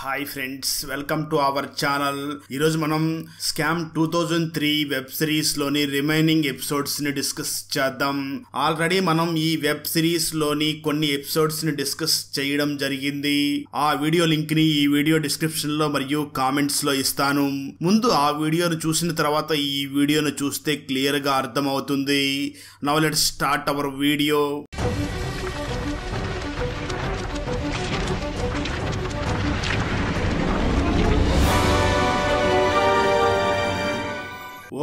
Hi friends, welcome to our channel. ఈరోజు మనం scam 2003 web series లోని రిమైనింగ్ ఎపిసోడ్స్ ని డిస్కస్ చేద్దాం. ఆల్రెడీ మనం ఈ వెబ్ సిరీస్ లోని కొన్ని ఎపిసోడ్స్ ని డిస్కస్ చేయడం జరిగింది. ఆ వీడియో లింక్ ని ఈ వీడియో డిస్క్రిప్షన్ లో మరియు కామెంట్స్ లో ఇస్తాను. ముందు ఆ వీడియోను చూసిన తర్వాత ఈ వీడియోను చూస్తే క్లియర్ గా అర్థమవుతుంది. Now let's start our video.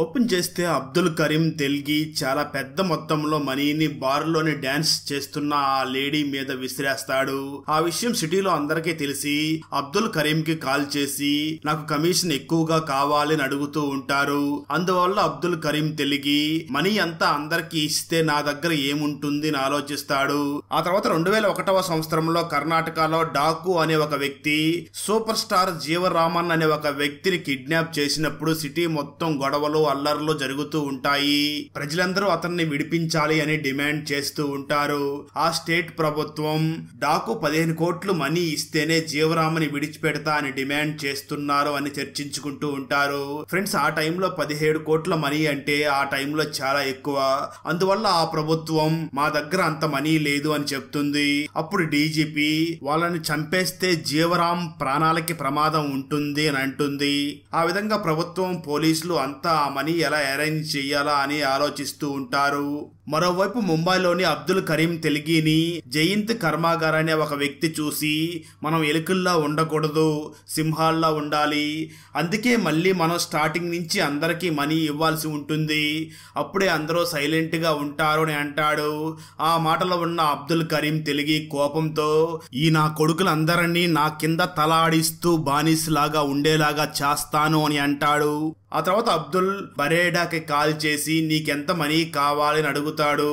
Open చేస్తే అబ్దుల్ కరీం తెల్గి చాలా పెద్ద మొత్తంలో మనీని బార్లోని డాన్స్ చేస్తున్న ఆ లేడీ మీద విసిరేస్తాడు. ఆ విషయం సిటీలో అందరికీ తెలిసి అబ్దుల్ కరీం కి కాల్ చేసి నాకు కమిషన్ ఎక్కువగా కావాలని అడుగుతూ ఉంటారు. అందువల్ల అబ్దుల్ కరీం తెల్గి మనీ అంతా అందరికి ఇస్తే నా దగ్గర ఏముంటుంది అని ఆలోచిస్తాడు. ఆ తర్వాత 2001వ సంవత్సరంలో కర్ణాటకలో డాకు అనే ఒక వ్యక్తి సూపర్ స్టార్ జీవరామన్ అనే ఒక వ్యక్తిని కిడ్నాప్ చేసినప్పుడు సిటీ మొత్తం గొడవలు అల్లర్లు జరుగుతూ ఉంటాయి. ప్రజలందరూ అతన్ని విడిపించాలి అని డిమాండ్ చేస్తూ ఉంటారు. ఆ స్టేట్ ప్రభుత్వం డాకు 15 కోట్లు మనీ ఇస్తేనే జీవరామని విడిచిపెడతా అని డిమాండ్ చేస్తున్నారు అని చర్చించుకుంటూ ఉంటారు. ఫ్రెండ్స్, ఆ టైంలో 17 కోట్ల మనీ అంటే ఆ టైంలో చాలా ఎక్కువ. అందువల్ల ఆ ప్రభుత్వం మా దగ్గర అంత మనీ లేదు అని చెప్తుంది. అప్పుడు డీజీపీ వాళ్ళని చంపేస్తే జీవరాం ప్రాణాలకి ప్రమాదం ఉంటుంది అని అంటుంది. ఆ విధంగా ప్రభుత్వం పోలీసులు అంతా మనీ ఎలా అరేంజ్ చెయ్యాలా అని ఆలోచిస్తూ ఉంటారు. మరోవైపు ముంబైలోని అబ్దుల్ కరీం తెల్గిని జయంత్ కర్మాగార్ అనే ఒక వ్యక్తి చూసి మనం ఎలుకల్లా ఉండకూడదు, సింహాల్లా ఉండాలి, అందుకే మళ్ళీ మనం స్టార్టింగ్ నుంచి అందరికీ మనీ ఇవ్వాల్సి ఉంటుంది, అప్పుడే అందరూ సైలెంట్ గా ఉంటారు అని అంటాడు. ఆ మాటలో ఉన్న అబ్దుల్ కరీం తెల్గి కోపంతో ఈ నా కొడుకులందరినీ నా కింద తల ఆడిస్తూ బానిసలాగా ఉండేలాగా చేస్తాను అని అంటాడు. ఆ తర్వాత అబ్దుల్ బరేడాకి కాల్ చేసి నీకెంత మనీ కావాలని అడుగుతాడు.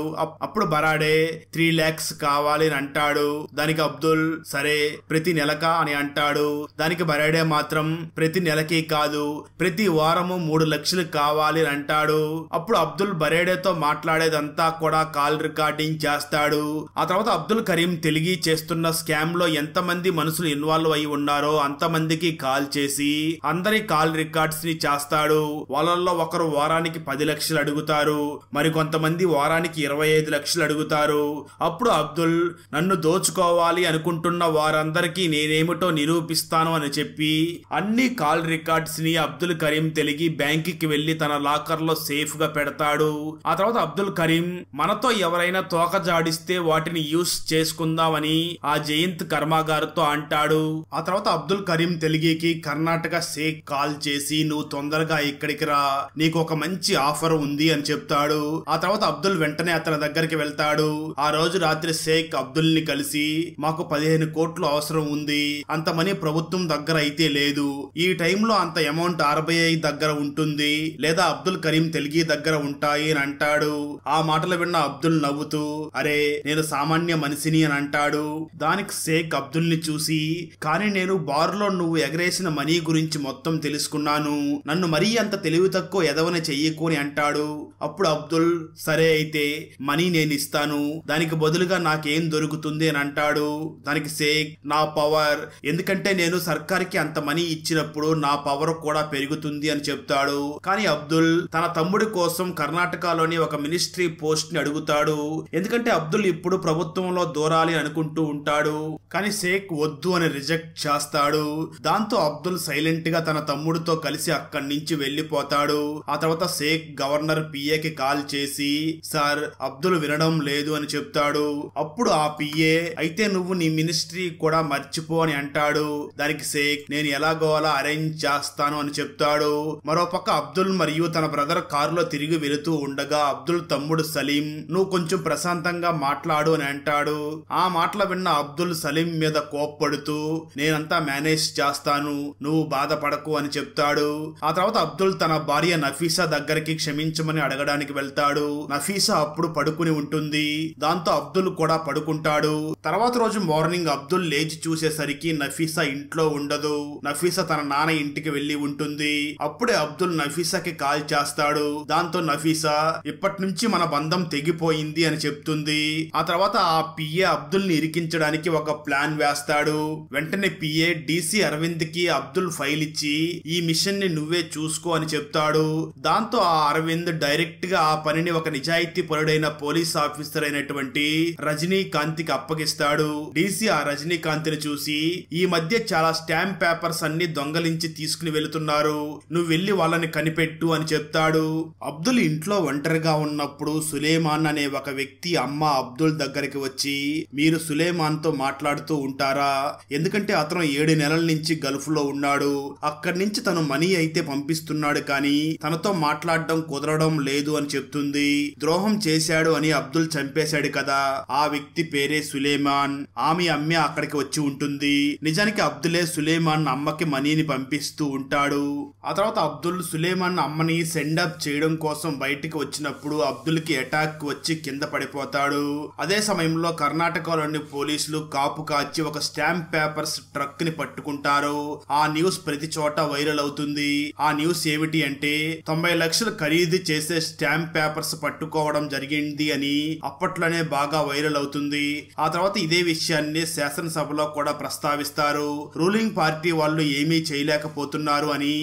అప్పుడు బరాడే 3 lakhs కావాలి అని అంటాడు. దానికి అబ్దుల్ సరే ప్రతి నెలకా అని అంటాడు. దానికి బరాడే మాత్రం ప్రతి నెలకి కాదు, ప్రతి వారము 3 లక్షలు కావాలి అని అంటాడు. అప్పుడు అబ్దుల్ బరేడేతో మాట్లాడేదంతా కూడా కాల్ రికార్డింగ్ చేస్తాడు. ఆ తర్వాత అబ్దుల్ కరీం తెల్గి చేస్తున్న స్కామ్ లో ఎంతమంది మనుషులు ఇన్వాల్వ్ అయి ఉన్నారో అంతమందికి కాల్ చేసి అందరి కాల్ రికార్డ్స్ ని చేస్తాడు. వాళ్ళల్లో ఒకరు వారానికి 10 లక్షలు అడుగుతారు, మరి కొంతమంది వారానికి 25 లక్షలు అడుగుతారు. అప్పుడు అబ్దుల్ నన్ను దోచుకోవాలి అనుకుంటున్న వారందరికీ నేనేమిటో నిరూపిస్తాను అని చెప్పి అన్ని కాల్ రికార్డ్స్ ని అబ్దుల్ కరీం తెల్గి బ్యాంకుకి వెళ్లి తన లాకర్ లో సేఫ్ గా పెడతాడు. ఆ తర్వాత అబ్దుల్ కరీం మనతో ఎవరైనా తోక జాడిస్తే వాటిని యూస్ చేసుకుందామని ఆ జయంత్ కర్మాగార్ తో అంటాడు. ఆ తర్వాత అబ్దుల్ కరీం తెల్గికి కర్ణాటక షేక్ కాల్ చేసి నువ్వు తొందరగా ఇక్కడికి రా, నీకు ఒక మంచి ఆఫర్ ఉంది అని చెప్తాడు. ఆ తర్వాత అబ్దుల్ వెంటనే అతని దగ్గరికి వెళ్తాడు. ఆ రోజు రాత్రి షేక్ అబ్దుల్ ని కలిసి మాకు 15 కోట్లు అవసరం ఉంది, అంత మనీ ప్రభుత్వం దగ్గర అయితే లేదు, ఈ టైంలో అంత అమౌంట్ RBI దగ్గర ఉంటుంది లేదా అబ్దుల్ కరీం తెల్గి దగ్గర ఉంటాయి అని అంటాడు. ఆ మాటలు విన్న అబ్దుల్ నవ్వుతూ అరే నేను సామాన్య మనిషిని అని అంటాడు. దానికి షేక్ అబ్దుల్ ని చూసి కానీ నేను బార్ లో నువ్వు ఎగరేసిన మనీ గురించి మొత్తం తెలుసుకున్నాను, నన్ను మరీ అంత తెలివి తక్కువ ఎదవని చెయ్యకు అని అంటాడు. అప్పుడు అబ్దుల్ సరే అయితే మనీ నేను ఇస్తాను, దానికి బదులుగా నాకేం దొరుకుతుంది అని అంటాడు. దానికి షేక్ నా పవర్, ఎందుకంటే నేను సర్కార్కి అంత మనీ ఇచ్చినప్పుడు నా పవర్ కూడా పెరుగుతుంది అని చెప్తాడు. కానీ అబ్దుల్ తన తమ్ముడి కోసం కర్ణాటకలోని ఒక మినిస్ట్రీ పోస్ట్ ని అడుగుతాడు, ఎందుకంటే అబ్దుల్ ఇప్పుడు ప్రభుత్వంలో దూరాలి అనుకుంటూ ఉంటాడు. కానీ షేక్ వద్దు అని రిజెక్ట్ చేస్తాడు. దాంతో అబ్దుల్ సైలెంట్ గా తన తమ్ముడితో కలిసి అక్కడి నుంచి వెళ్ళిపోతాడు. ఆ తర్వాత షేక్ గవర్నర్ పిఏకి కాల్ చేసి సార్ అబ్దుల్ వినడం లేదు అని చెప్తాడు. అప్పుడు ఆ పిఏ అయితే నువ్వు నీ మినిస్ట్రీ కూడా మర్చిపో అని అంటాడు. దానికి షేక్ నేను ఎలాగో అలా అరేంజ్ చేస్తాను అని చెప్తాడు. మరోపక్క అబ్దుల్ మరియు తన బ్రదర్ కారులో తిరిగి వెళుతూ ఉండగా అబ్దుల్ తమ్ముడు సలీం నువ్వు కొంచెం ప్రశాంతంగా మాట్లాడు అని అంటాడు. ఆ మాటలు విన్న అబ్దుల్ సలీం మీద కోప్పడుతూ నేనంతా మేనేజ్ చేస్తాను, నువ్వు బాధపడకు అని చెప్తాడు. ఆ తర్వాత అబ్దుల్ తన భార్య నఫీసా దగ్గరికి క్షమించమని అడగడానికి వెళ్తాడు. నఫీసా నఫీసా అప్పుడు పడుకుని ఉంటుంది. దాంతో అబ్దుల్ కూడా పడుకుంటాడు. తర్వాత రోజు మార్నింగ్ అబ్దుల్ లేచి చూసేసరికి నఫీసా ఇంట్లో ఉండదు. నఫీసా తన నాన్న ఇంటికి వెళ్లి ఉంటుంది. అప్పుడే అబ్దుల్ నఫీసాకి కాల్ చేస్తాడు. దాంతో నఫీసా ఇప్పటి నుంచి మన బంధం తెగిపోయింది అని చెప్తుంది. ఆ తర్వాత ఆ పిఏ అబ్దుల్ ని ఇరికించడానికి ఒక ప్లాన్ వేస్తాడు. వెంటనే పిఏ డీసీ అరవింద్ కి అబ్దుల్ ఫైల్ ఇచ్చి ఈ మిషన్ ని నువ్వే చూసుకో అని చెప్తాడు. దాంతో ఆ అరవింద్ డైరెక్ట్ గా ఆ పనిని ఒక నిజాయితీ పరుడైన పోలీస్ ఆఫీసర్ అయినటువంటి రజనీకాంత్ కి అప్పగిస్తాడు. డీసీ ఆ రజనీకాంత్ ని చూసి ఈ మధ్య చాలా స్టాంప్ పేపర్స్ అన్ని దొంగలించి తీసుకుని వెళుతున్నారు, నువ్వు వెళ్లి వాళ్ళని కనిపెట్టు అని చెప్తాడు. అబ్దుల్ ఇంట్లో ఒంటరిగా ఉన్నప్పుడు సులేమాన్ అనే ఒక వ్యక్తి అమ్మ అబ్దుల్ దగ్గరికి వచ్చి మీరు సులేమాన్ తో మాట్లాడుతూ ఉంటారా, ఎందుకంటే అతను 7 నెలల నుంచి గల్ఫ్ లో ఉన్నాడు, అక్కడి నుంచి తను మనీ అయితే పంపిస్తున్నాడు కానీ తనతో మాట్లాడడం కుదరడం లేదు అని చెప్తుంది. ద్రోహం చేశాడు అని అబ్దుల్ చంపేశాడు కదా, ఆ వ్యక్తి పేరే సులేమాన్, ఆమె అమ్మే అక్కడికి వచ్చి ఉంటుంది. నిజానికి అబ్దులే సులేమాన్ అమ్మకి మనీని పంపిస్తూ ఉంటాడు. ఆ తర్వాత అబ్దుల్ సులేమాన్ అమ్మని సెండప్ చేయడం కోసం బయటికి వచ్చినప్పుడు అబ్దుల్ కి అటాక్ వచ్చి కింద పడిపోతాడు. అదే సమయంలో కర్ణాటకలోని పోలీసులు కాపు కాచి ఒక స్టాంప్ పేపర్స్ ట్రక్ ని పట్టుకుంటారు. ఆ న్యూస్ ప్రతి చోట వైరల్ అవుతుంది. ఆ న్యూస్ ఏమిటి అంటే 90 లక్షలు ఖరీదు చేసే స్టాంప్ పేపర్స్ పట్టుకోవడం జరిగింది అని అప్పట్లోనే బాగా వైరల్ అవుతుంది. ఆ తర్వాత ఇదే విషయాన్ని శాసనసభలో కూడా ప్రస్తావిస్తారు. రూలింగ్ పార్టీ వాళ్ళు ఏమీ చేయలేకపోతున్నారు అని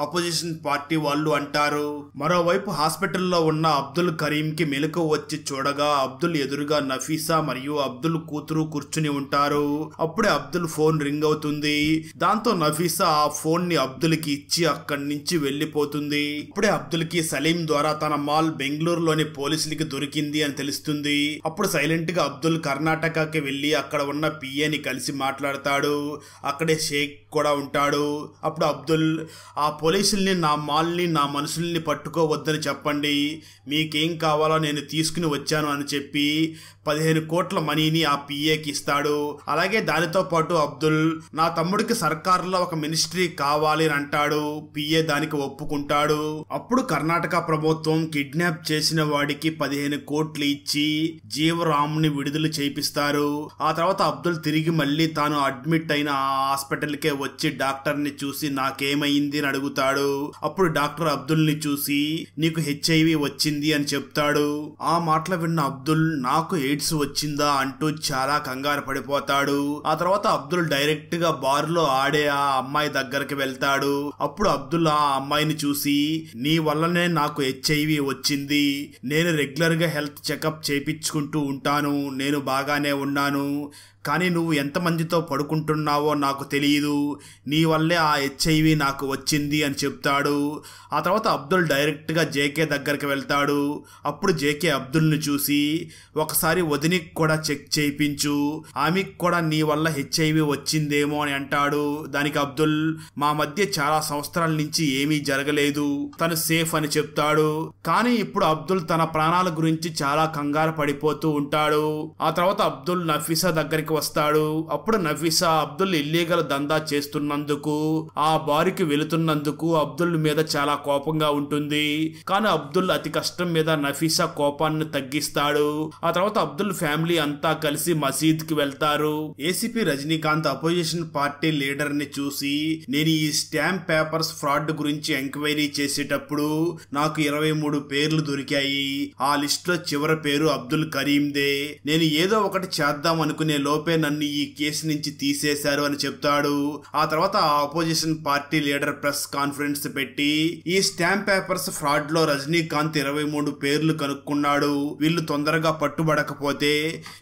అపోజిషన్ పార్టీ వాళ్ళు అంటారు. మరోవైపు హాస్పిటల్లో ఉన్న అబ్దుల్ కరీం కి మెలకు వచ్చి చూడగా అబ్దుల్ ఎదురుగా నఫీసా మరియు అబ్దుల్ కూతురు కూర్చుని ఉంటారు. అప్పుడే అబ్దుల్ ఫోన్ రింగ్ అవుతుంది. దాంతో నఫీసా ఆ ఫోన్ ని అబ్దుల్ కి ఇచ్చి అక్కడి నుంచి వెళ్లిపోతుంది. ఇప్పుడే అబ్దుల్ కి సలీం ద్వారా తన మాల్ బెంగళూరులోని పోలీసులకి దొరికింది అని తెలుస్తుంది. అప్పుడు సైలెంట్ గా అబ్దుల్ కర్ణాటకకి వెళ్లి అక్కడ ఉన్న పిఏని కలిసి మాట్లాడతాడు. అక్కడే షేక్ కూడా ఉంటాడు. అప్పుడు అబ్దుల్ ఆ పోలీసుల్ని నా మాల్ని నా మనుషుల్ని పట్టుకోవద్దని చెప్పండి, మీకేం కావాలో నేను తీసుకుని వచ్చాను అని చెప్పి 15 కోట్ల మనీని ఆ పిఏకి ఇస్తాడు. అలాగే దానితో పాటు అబ్దుల్ నా తమ్ముడికి సర్కారులో ఒక మినిస్ట్రీ కావాలి అని అంటాడు. పిఏ దానికి ఒప్పుకుంటాడు. అప్పుడు కర్ణాటక ప్రభుత్వం కిడ్నాప్ చేసిన వాడికి 15 కోట్లు ఇచ్చి జీవరామ్ ని విడుదల చేపిస్తారు. ఆ తర్వాత అబ్దుల్ తిరిగి మళ్ళీ తాను అడ్మిట్ అయిన ఆ హాస్పిటల్ కే వచ్చి డాక్టర్ ని చూసి నాకేమైంది అని అడుగుతాడు. అప్పుడు డాక్టర్ అబ్దుల్ ని చూసి నీకు HIV వచ్చింది అని చెప్తాడు. ఆ మాటలు విన్న అబ్దుల్ నాకు ఎయిడ్స్ వచ్చిందా అంటూ చాలా కంగారు పడిపోతాడు. ఆ తర్వాత అబ్దుల్ డైరెక్ట్ గా బార్ లో ఆడే ఆ అమ్మాయి దగ్గరికి వెళ్తాడు. అప్పుడు అబ్దుల్ ఆ అమ్మాయిని చూసి నీ వల్లనే నాకు HIV వచ్చింది, నేను రెగ్యులర్ గా హెల్త్ చెకప్ చేయించుకుంటూ ఉంటాను, నేను బాగానే ఉన్నాను, కానీ నువ్వు ఎంతమందితో పడుకుంటున్నావో నాకు తెలియదు, నీ వల్లే ఆ HIV నాకు వచ్చింది అని చెప్తాడు. ఆ తర్వాత అబ్దుల్ డైరెక్ట్ గా జేకే దగ్గరికి వెళ్తాడు. అప్పుడు జేకే అబ్దుల్ ని చూసి ఒకసారి వదినికి కూడా చెక్ చేయించు, ఆమెకు కూడా నీ వల్ల HIV వచ్చిందేమో అని అంటాడు. దానికి అబ్దుల్ మా మధ్య చాలా సంవత్సరాల నుంచి ఏమీ జరగలేదు, తను సేఫ్ అని చెప్తాడు. కానీ ఇప్పుడు అబ్దుల్ తన ప్రాణాల గురించి చాలా కంగారు పడిపోతూ ఉంటాడు. ఆ తర్వాత అబ్దుల్ నఫీసా దగ్గరికి వస్తాడు. అప్పుడు నఫీసా అబ్దుల్ ఇల్లీగల్ దందా చేస్తున్నందుకు ఆ బారికి వెళుతున్నందుకు అబ్దుల్ మీద చాలా కోపంగా ఉంటుంది. కానీ అబ్దుల్ అతి కష్టం మీద నఫీసా కోపాన్ని తగ్గిస్తాడు. ఆ తర్వాత అబ్దుల్ ఫ్యామిలీ అంతా కలిసి మసీద్ కి వెళ్తారు. ACP Rajinikanth opposition party leader ని చూసి నేను ఈ స్టాంప్ పేపర్స్ ఫ్రాడ్ గురించి ఎంక్వైరీ చేసేటప్పుడు నాకు 23 పేర్లు దొరికాయి, ఆ లిస్ట్ లో చివరి పేరు అబ్దుల్ కరీందే, నేను ఏదో ఒకటి చేద్దాం అనుకునే లోపే నన్ను ఈ కేసు నుంచి తీసేశారు అని చెప్తాడు. ఆ తర్వాత ఆ opposition party leader press conference పెట్టి ఈ స్టాంప్ పేపర్స్ ఫ్రాడ్ లో రజనీకాంత్ 23 పేర్లు కనుక్కున్నాడు, వీళ్ళు తొందరగా పట్టుబడకపోతే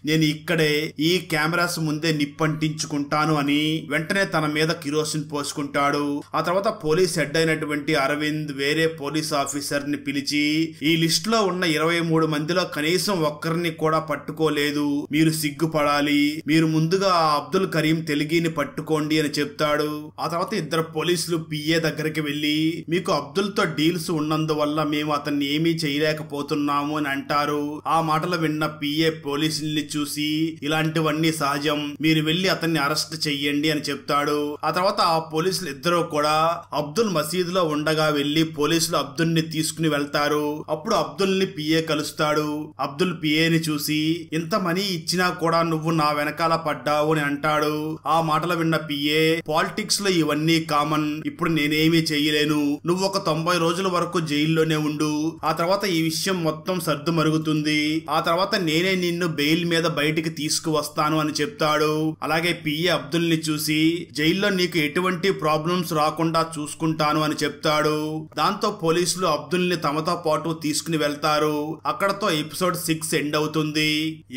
నేను ఇక్కడే ఈ కెమెరాస్ ముందే నిప్పంటించుకుంటాను అని వెంటనే తన మీద కిరోసిన్ పోసుకుంటాడు. ఆ తర్వాత పోలీస్ హెడ్ అయినటువంటి అరవింద్ వేరే పోలీస్ ఆఫీసర్ ని పిలిచి ఈ లిస్ట్ లో ఉన్న 23 మందిలో కనీసం ఒక్కరిని కూడా పట్టుకోలేదు, మీరు సిగ్గుపడాలి, మీరు ముందుగా అబ్దుల్ కరీం తెల్గిని పట్టుకోండి అని చెప్తాడు. ఆ తర్వాత ఇద్దరు పోలీసులు పిఏ దగ్గరికి వెళ్లి మీకు అబ్దుల్ తో డీల్స్ ఉన్నందువల్ల మేము అతన్ని ఏమీ చేయలేకపోతున్నాము అని అంటారు. ఆ మాటలు విన్న పిఏ పోలీసుల్ని చూసి ఇలాంటివన్నీ సహజం, మీరు వెళ్లి అతన్ని అరెస్ట్ చెయ్యండి అని చెప్తాడు. ఆ తర్వాత ఆ పోలీసులు ఇద్దరు కూడా అబ్దుల్ మసీదులో ఉండగా వెళ్లి పోలీసులు అబ్దుల్ ని తీసుకుని వెళ్తారు. అప్పుడు అబ్దుల్ ని పిఏ కలుస్తాడు. అబ్దుల్ పిఏని చూసి ఇంత మనీ ఇచ్చినా కూడా నువ్వు నా వెనకాల పడ్డావు అని అంటాడు. ఆ మాటలు విన్న పిఏ పాలిటిక్స్ లో ఇవన్నీ కామన్, ఇప్పుడు నేనేమీ చెయ్యలేను, నువ్వు ఒక 90 రోజుల వరకు జైల్లోనే ఉండు, ఆ తర్వాత ఈ విషయం మొత్తం సర్దు మరుగుతుంది, ఆ తర్వాత నేనే నిన్ను బెయిల్ మీద బయటికి తీసుకువస్తాను అని చెప్తాడు. అలాగే పిఏ అబ్దుల్ ని చూసి జైల్లో నీకు ఎటువంటి ప్రాబ్లమ్స్ రాకుండా చూసుకుంటాను అని చెప్తాడు. దాంతో పోలీసులు అబ్దుల్ ని తమతో పాటు తీసుకుని వెళ్తారు. అక్కడతో ఎపిసోడ్ 6 ఎండ్ అవుతుంది.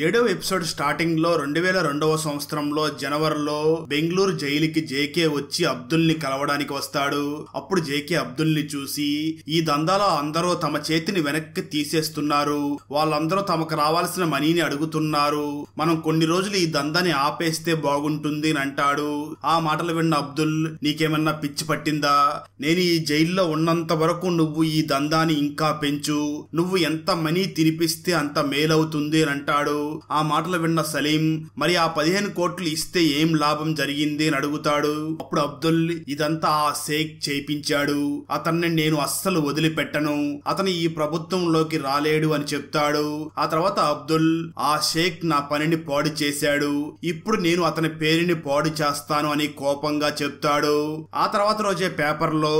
7వ ఎపిసోడ్ స్టార్టింగ్ లో 2002వ సంవత్సరంలో జనవరిలో బెంగళూరు జైలుకి జేకే వచ్చి అబ్దుల్ ని కలవడానికి వస్తాడు. అప్పుడు జేకే అబ్దుల్ ని చూసి ఈ దందాలో అందరూ తమ చేతిని వెనక్కి తీసేస్తున్నారు, వాళ్ళందరూ తమకు రావాల్సిన మనీని అడుగుతున్నారు, మనం కొన్ని రోజులు ఈ దందాని ఆపేస్తే బాగుంటుంది అని అంటాడు. ఆ మాటలు విన్న అబ్దుల్ నీకేమన్నా పిచ్చి పట్టిందా, నేను ఈ జైల్లో ఉన్నంత వరకు నువ్వు ఈ దందాని ఇంకా పెంచు, నువ్వు ఎంత మనీ తినిపిస్తే అంత మేలవుతుంది అని అంటాడు. ఆ మాటలు విన్న సలీం మరి ఆ 15 కోట్లు ఇస్తే ఏం లాభం జరిగింది అని అడుగుతాడు. అప్పుడు అబ్దుల్ ఇదంతా ఆ షేక్ చేయించాడు, అతన్ని నేను అస్సలు వదిలిపెట్టను, అతను ఈ ప్రభుత్వంలోకి రాలేడు అని చెప్తాడు. ఆ తర్వాత అబ్దుల్ ఆ షేక్ నా పనిని పాడు చేశాడు, ఇప్పుడు నేను అతని పేరుని పాడు చేస్తాను అని కోపంగా చెప్తాడు. ఆ తర్వాత రోజే పేపర్ లో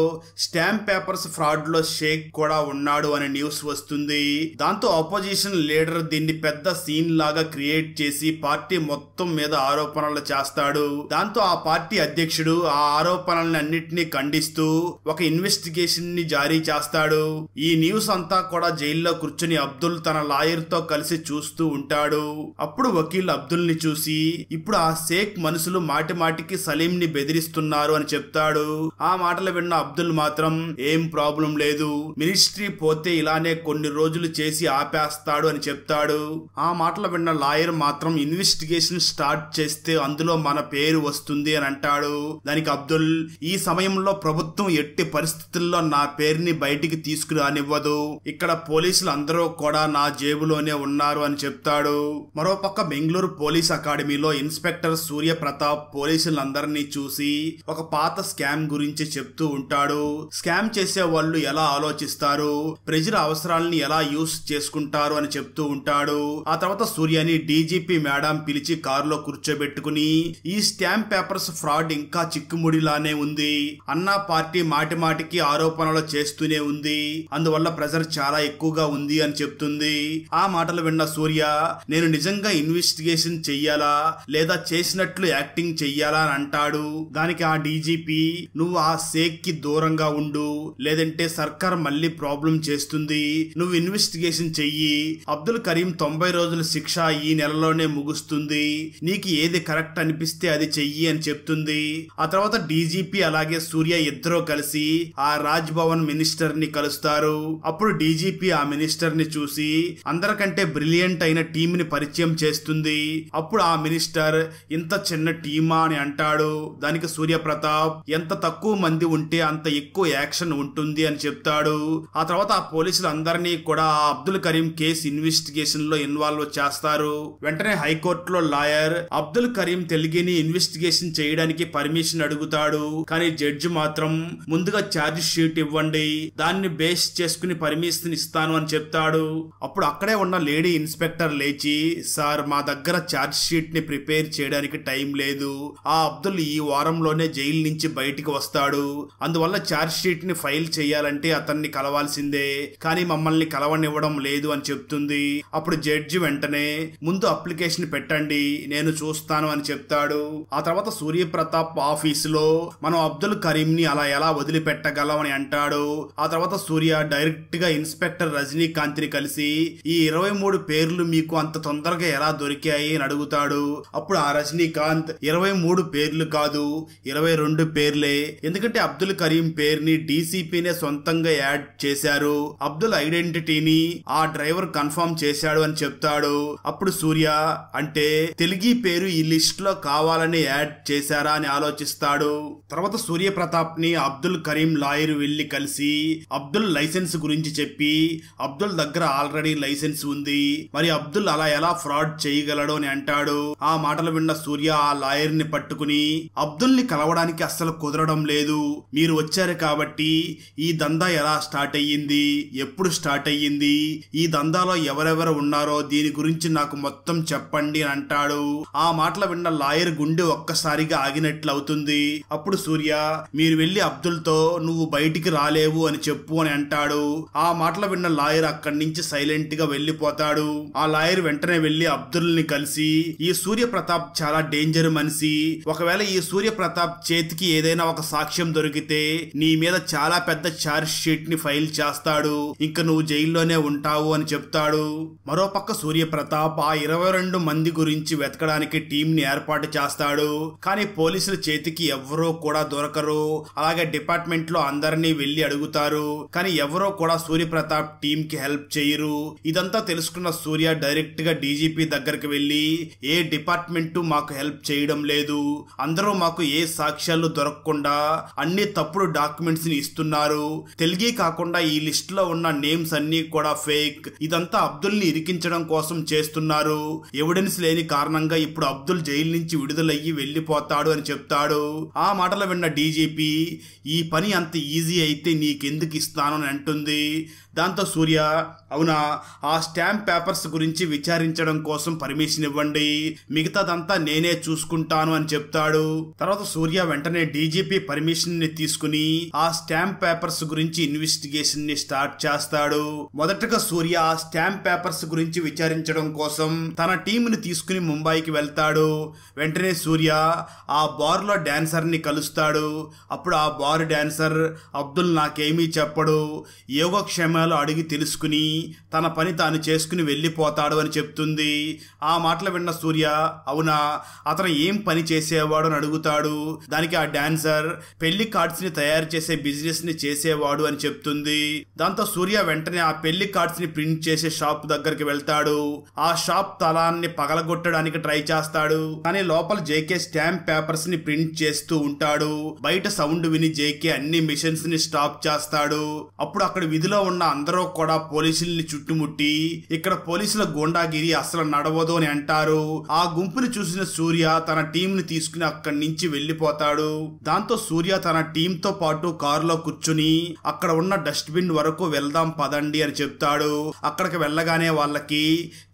స్టాంప్ పేపర్స్ ఫ్రాడ్ లో షేక్ కూడా ఉన్నాడు అనే న్యూస్ వస్తుంది. దాంతో అపోజిషన్ లీడర్ దీన్ని పెద్ద సీన్ లాగా క్రియేట్ చేసి పార్టీ మొత్తం మీద ఆరోపణలు చేస్తాడు. దాంతో ఆ పార్టీ అధ్యక్షుడు ఆ ఆరోపణల్ని అన్నిటినీ ఖండిస్తూ ఒక ఇన్వెస్టిగేషన్ ని జారీ చేస్తాడు. ఈ న్యూస్ అంతా కూడా జైల్లో కూర్చుని అబ్దుల్ తన లాయర్ తో కలిసి చూస్తూ ఉంటాడు. అప్పుడు వకీల్ అబ్దుల్ ని చూసి ఇప్పుడు ఆ షేక్ మనుషులు మాటి మాటికి సలీం ని బెదిరిస్తున్నారు అని చెప్తాడు. ఆ మాటలు విన్న అబ్దుల్ మాత్రం ఏం ప్రాబ్లం లేదు, మినిస్ట్రీ పోతే ఇలానే కొన్ని రోజులు చేసి ఆపేస్తాడు అని చెప్తాడు. ఆ మాటలు విన్న లాయర్ మాత్రం ఇన్వెస్టిగేషన్ స్టార్ట్ చేస్తే అందులో మన పేరు వస్తుంది అని అంటాడు. దానికి అబ్దుల్ ఈ సమయంలో ప్రభుత్వం ఎట్టి పరిస్థితుల్లో నా పేరుని బయటికి తీసుకురానివ్వదు, ఇక్కడ పోలీసులు అందరూ కూడా నా జేబులోనే ఉన్నారు అని చెప్తాడు. మరోపక్క బెంగళూరు పోలీస్ అకాడమీలో ఇన్స్పెక్టర్ సూర్య ప్రతాప్ పోలీసులందరినీ చూసి ఒక పాత స్కామ్ గురించి చెప్తూ ఉంటాడు. స్కామ్ చేసే వాళ్ళు ఎలా ఆలోచిస్తారు, ప్రజల అవసరాలని ఎలా యూస్ చేసుకుంటారు అని చెప్తూ ఉంటాడు. ఆ తర్వాత సూర్యని డీజీపీ మేడం పిలిచి కారులో కూర్చోబెట్టుకుని ఈ స్టాంప్ పేపర్స్ ఫ్రాడ్ ఇంకా చిక్కుముడిలానే ఉంది, అన్నా పార్టీ మాటి మాటికి ఆరోపణలు చేస్తూనే ఉంది, అందువల్ల ప్రెజర్ చాలా ఎక్కువగా ఉంది అని చెప్తుంది. ఆ మాటలు విన్న సూర్య నేను నిజంగా ఇన్వెస్టిగేషన్ చెయ్యాలా లేదా చేసినట్లు యాక్టింగ్ చెయ్యాలా అని అంటాడు. దానికి ఆ డీజీపీ నువ్వు ఆ షేక్ కి దూరంగా ఉండు, లేదంటే సర్కార్ మళ్ళీ ప్రాబ్లం చేస్తుంది, నువ్వు ఇన్వెస్టిగేషన్ చెయ్యి, అబ్దుల్ కరీం 90 రోజుల శిక్ష ఈ నెలలోనే ముగుస్తుంది, నీకు ఏది కరెక్ట్ అనిపిస్తే అది చెయ్యి అని చెప్తుంది. ఆ తర్వాత డీజీపీ అలాగే సూర్య ఇద్దరూ కలిసి ఆ రాజ్ భవన్ మినిస్టర్ ని కలుస్తారు. అప్పుడు డీజీపీ ఆ మినిస్టర్ ని చూసి అందరికంటే బ్రిలియంట్ అయిన టీమ్ ని పరిచయం చేస్తుంది. అప్పుడు ఆ మినిస్టర్ ఇంత చిన్న టీమా అని అంటాడు. దానికి సూర్య ప్రతాప్ ఎంత తక్కువ మంది ఉంటే అంత ఎక్కువ యాక్షన్ ఉంటుంది అని చెప్తాడు. ఆ తర్వాత ఆ పోలీసులు అందరినీ కూడా అబ్దుల్ కరీం కేసు ఇన్వెస్టిగేషన్ లో ఇన్వాల్వ్ చేస్తారు. వెంటనే హైకోర్టులో లాయర్ అబ్దుల్ కరీం తెల్గిని ఇన్వెస్టిగేషన్ చేయడానికి పర్మిషన్ అడుగుతాడు. కానీ జడ్జి మాత్రం ముందుగా ఛార్జ్ షీట్ ఇవ్వండి, దాన్ని బేస్ చేసుకుని పర్మిషన్ ఇస్తాను అని చెప్తాడు. అప్పుడు అక్కడే ఉన్న లేడీ ఇన్స్పెక్టర్ లేచి సార్ మా దగ్గర ఛార్జ్ షీట్ ని ప్రిపేర్ చేయడానికి టైం లేదు, ఆ అబ్దుల్ ఈ వారంలోనే జైలు నుంచి బయటికి వస్తాడు, అందువల్ల ఛార్జ్ షీట్ ని ఫైల్ చేయాలంటే అతన్ని కలవాల్సిందే, కానీ మమ్మల్ని కలవనివ్వడం లేదు అని చెప్తుంది. అప్పుడు జడ్జి వెంటనే ముందు అప్లికేషన్ పెట్టండి నేను చూస్తాను అని చెప్తాడు. ఆ తర్వాత సూర్యప్రతాప్ ఆఫీసులో మనం అబ్దుల్ కరీం ని అలా ఎలా వదిలిపెట్టగలం అని అంటాడు. ఆ తర్వాత సూర్య డైరెక్ట్ గా ఇన్స్పెక్టర్ రజనీకాంత్ ని కలిసి ఈ 23 పేర్లు మీకు అంత తొందరగా ఎలా దొరికాయి అని అడుగుతాడు. అప్పుడు ఆ రజనీకాంత్ 23 పేర్లు కాదు 22 పేర్లే, ఎందుకంటే అబ్దుల్ కరీం పేరుని డీసీపీనే సొంతంగా యాడ్ చేశారు, అబ్దుల్ ఐడెంటిటీని ఆ డ్రైవర్ కన్ఫర్మ్ చేశాడు అని చెప్తాడు. అప్పుడు సూర్య అంటే తెలుగు పేరు ఈ లిస్ట్ లో కావాలని యాడ్ చేశారా అని ఆలోచిస్తాడు. తర్వాత సూర్యప్రతాప్ ని అబ్దుల్ కరీం లాయర్ వెళ్లి కలిసి అబ్దుల్ లైసెన్స్ గురించి చెప్పి అబ్దుల్ దగ్గర ఆల్రెడీ లైసెన్స్ ఉంది, మరి అబ్దుల్ అలా ఎలా ఫ్రాడ్ చేయగలడు అని అంటాడు. ఆ మాటలు విన్న సూర్య ఆ లాయర్ ని పట్టుకుని అబ్దుల్ ని కలవడానికి అస్సలు కుదరడం లేదు, మీరు వచ్చారు కాబట్టి ఈ దందా ఎలా స్టార్ట్ అయ్యింది, ఎప్పుడు స్టార్ట్ అయ్యింది, ఈ దందాలో ఎవరెవరు ఉన్నారో దీని గురించి నాకు మొత్తం చెప్పండి అని అంటాడు. ఆ మాటలు విన్న లాయర్ గుండె ఒక్కసారిగా ఆగినట్లు అవుతుంది. అప్పుడు సూర్య మీరు వెళ్లి అబ్దుల్ తో నువ్వు బయటికి రాలేవు అని చెప్పు అని అంటాడు. ఆ మాటలు విన్న లాయర్ అక్కడి నుంచి సైలెంట్ గా వెళ్లిపోతాడు. ఆ లాయర్ వెంటనే వెళ్లి అబ్దుల్ ని కలిసి ఈ సూర్యప్రతాప్ చాలా డేంజర్ మనిషి, ఒకవేళ ఈ సూర్యప్రతాప్ చేతికి ఏదైనా ఒక సాక్ష్యం దొరికితే నీ మీద చాలా పెద్ద ఛార్జ్ షీట్ ని ఫైల్ చేస్తాడు, ఇంకా నువ్వు జైల్లోనే ఉంటావు అని చెప్తాడు. మరోపక్క సూర్యప్రతాప్ ఆ 22 మంది గురించి వెతకడానికి టీం ని ఏర్పాటు చేస్తాడు. కానీ పోలీసుల చేతికి ఎవ్వరూ కూడా దొరకరు. అలాగే డిపార్ట్మెంట్ లో అందరినీ వెళ్లి అడుగుతారు, కానీ ఎవరో కూడా సూర్యప్రతాప్ టీం కి హెల్ప్ చేయరు. ఇదంతా తెలుసుకున్న సూర్య డైరెక్ట్ గా డీజీపీ దగ్గరికి వెళ్లి ఏ డిపార్ట్మెంట్ మాకు హెల్ప్ చేయడం లేదు, అందరూ మాకు ఏ సాక్ష్యాలు దొరకకుండా అన్ని తప్పుడు డాక్యుమెంట్స్ ని ఇస్తున్నారు, తెలుగే కాకుండా ఈ లిస్ట్ లో ఉన్న నేమ్స్ అన్ని కూడా ఫేక్, ఇదంతా అబ్దుల్ ని ఇరికించడం కోసం చేస్తున్నారు, ఎవిడెన్స్ లేని కారణంగా ఇప్పుడు అబ్దుల్ జైలు నుంచి విడుదలయ్యి వెళ్లిపోతాడు అని చెప్తాడు. ఆ మాటలు విన్న డీజీపీ ఈ పని అంత ఈజీ అయితే నీకెందుకు ఇస్తాను అని అంటుంది. దాంతో సూర్య అవునా ఆ స్టాంప్ పేపర్స్ గురించి విచారించడం కోసం పర్మిషన్ ఇవ్వండి, మిగతాదంతా నేనే చూసుకుంటాను అని చెప్తాడు. తర్వాత సూర్య వెంటనే డీజీపీ పర్మిషన్ ని తీసుకుని ఆ స్టాంప్ పేపర్స్ గురించి ఇన్వెస్టిగేషన్ ని స్టార్ట్ చేస్తాడు. మొదటగా సూర్య ఆ స్టాంప్ పేపర్స్ గురించి విచారించడం కోసం తన టీం ని తీసుకుని ముంబైకి వెళ్తాడు. వెంటనే సూర్య ఆ బార్ లో డాన్సర్ ని కలుస్తాడు. అప్పుడు ఆ బార్ డాన్సర్ అబ్దుల్ నాకేమీ చెప్పడు, యోగక్షేమాలు అడిగి తెలుసుకుని తన పని తాను చేసుకుని వెళ్లిపోతాడు అని చెప్తుంది. ఆ మాటలు విన్న సూర్య అవునా అతను ఏం పని చేసేవాడు అని అడుగుతాడు. దానికి ఆ డాన్సర్ పెళ్లి కార్డ్స్ ని తయారు చేసే బిజినెస్ ని చేసేవాడు అని చెప్తుంది. దాంతో సూర్య వెంటనే ఆ పెళ్లి కార్డ్స్ ని ప్రింట్ చేసే షాప్ దగ్గరికి వెళ్తాడు. ఆ షాప్ తలాన్ని పగలగొట్టడానికి ట్రై చేస్తాడు, కానీ లోపల జేకే స్టాంప్ పేపర్స్ ని ప్రింట్ చేస్తూ ఉంటాడు. బయట సౌండ్ విని జేకే అన్ని మిషన్స్ ని స్టాప్ చేస్తాడు. అప్పుడు అక్కడ విధిలో ఉన్న అందరూ కూడా పోలీసుల్ని చుట్టుముట్టి ఇక్కడ పోలీసుల గూండాగిరి అసలు నడవదు అని అంటారు. ఆ గుంపుని చూసిన సూర్య తన టీం ని తీసుకుని అక్కడి నుంచి వెళ్లిపోతాడు. దాంతో సూర్య తన టీం తో పాటు కారులో కూర్చుని అక్కడ ఉన్న డస్ట్ బిన్ వరకు వెళ్దాం పదండి అని చెప్తాడు. అక్కడికి వెళ్ళగానే వాళ్ళకి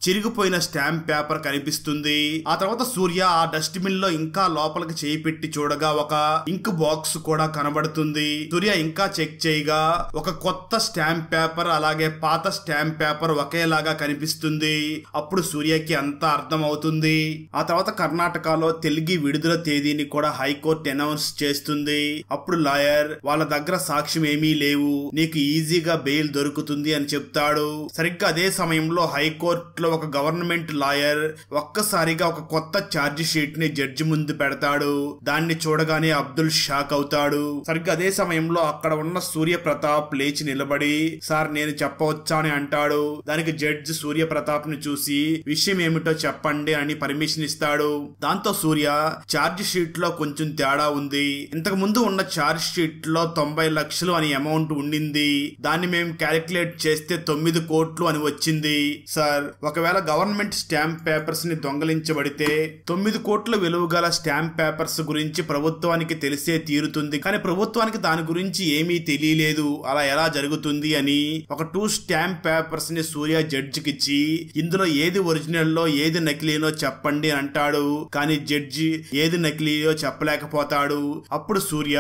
చిరిగిపోయిన స్టాంప్ పేపర్ కనిపిస్తుంది. ఆ తర్వాత సూర్య ఆ డస్ట్ బిన్ లో ఇంకా లోపలికి చేయి పెట్టి చూడగా ఒక ఇంక్ బాక్స్ కూడా కనబడుతుంది. సూర్య ఇంకా చెక్ చేయగా ఒక కొత్త స్టాంప్ పేపర్ అలాగే పాత స్టాంప్ పేపర్ ఒకేలాగా కనిపిస్తుంది. అప్పుడు సూర్యకి అంతా అర్థం అవుతుంది. ఆ తర్వాత కర్ణాటకలో తెలుగు విడుదల తేదీని కూడా హైకోర్టు అనౌన్స్ చేస్తుంది. అప్పుడు లాయర్ వాళ్ళ దగ్గర సాక్ష్యం ఏమీ లేవు, నీకు ఈజీగా బెయిల్ దొరుకుతుంది అని చెప్తాడు. సరిగ్గా అదే సమయంలో హైకోర్టులో ఒక గవర్నమెంట్ లాయర్ ఒక్కసారిగా ఒక కొత్త ఛార్జ్ షీట్ ని జడ్జి ముందు పెడతాడు. దాన్ని చూడగానే అబ్దుల్ షాక్ అవుతాడు. సరిగ్గా అదే సమయంలో అక్కడ ఉన్న సూర్యప్రతాప్ లేచి నిలబడి సార్ నేను చెప్పవచ్చా అని అంటాడు. దానికి జడ్జి సూర్యప్రతాప్ ని చూసి విషయం ఏమిటో చెప్పండి అని పర్మిషన్ ఇస్తాడు. దాంతో సూర్య ఛార్జ్ షీట్ లో కొంచెం తేడా ఉంది, ఇంతకు ముందు ఉన్న ఛార్జ్ షీట్ లో 90 లక్షలు అని అమౌంట్ ఉండింది, దాన్ని మేము క్యాలిక్యులేట్ చేస్తే 9 కోట్లు అని వచ్చింది సార్. ఒకవేళ గవర్నమెంట్ స్టాంప్ పేపర్స్ ని దొంగలించబడితే 9 కోట్ల విలువ గల స్టాంప్ పేపర్స్ గురించి ప్రభుత్వానికి తెలిసే తీరుతుంది, కానీ ప్రభుత్వానికి దాని గురించి ఏమీ తెలియలేదు, అలా ఎలా జరుగుతుంది అని ఒక 2 స్టాంప్ పేపర్స్ ని సూర్య జడ్జికి ఇచ్చి ఇందులో ఏది ఒరిజినల్లో ఏది నకిలీనో చెప్పండి అంటాడు. కానీ జడ్జి ఏది నకిలీయో చెప్పలేకపోతాడు. అప్పుడు సూర్య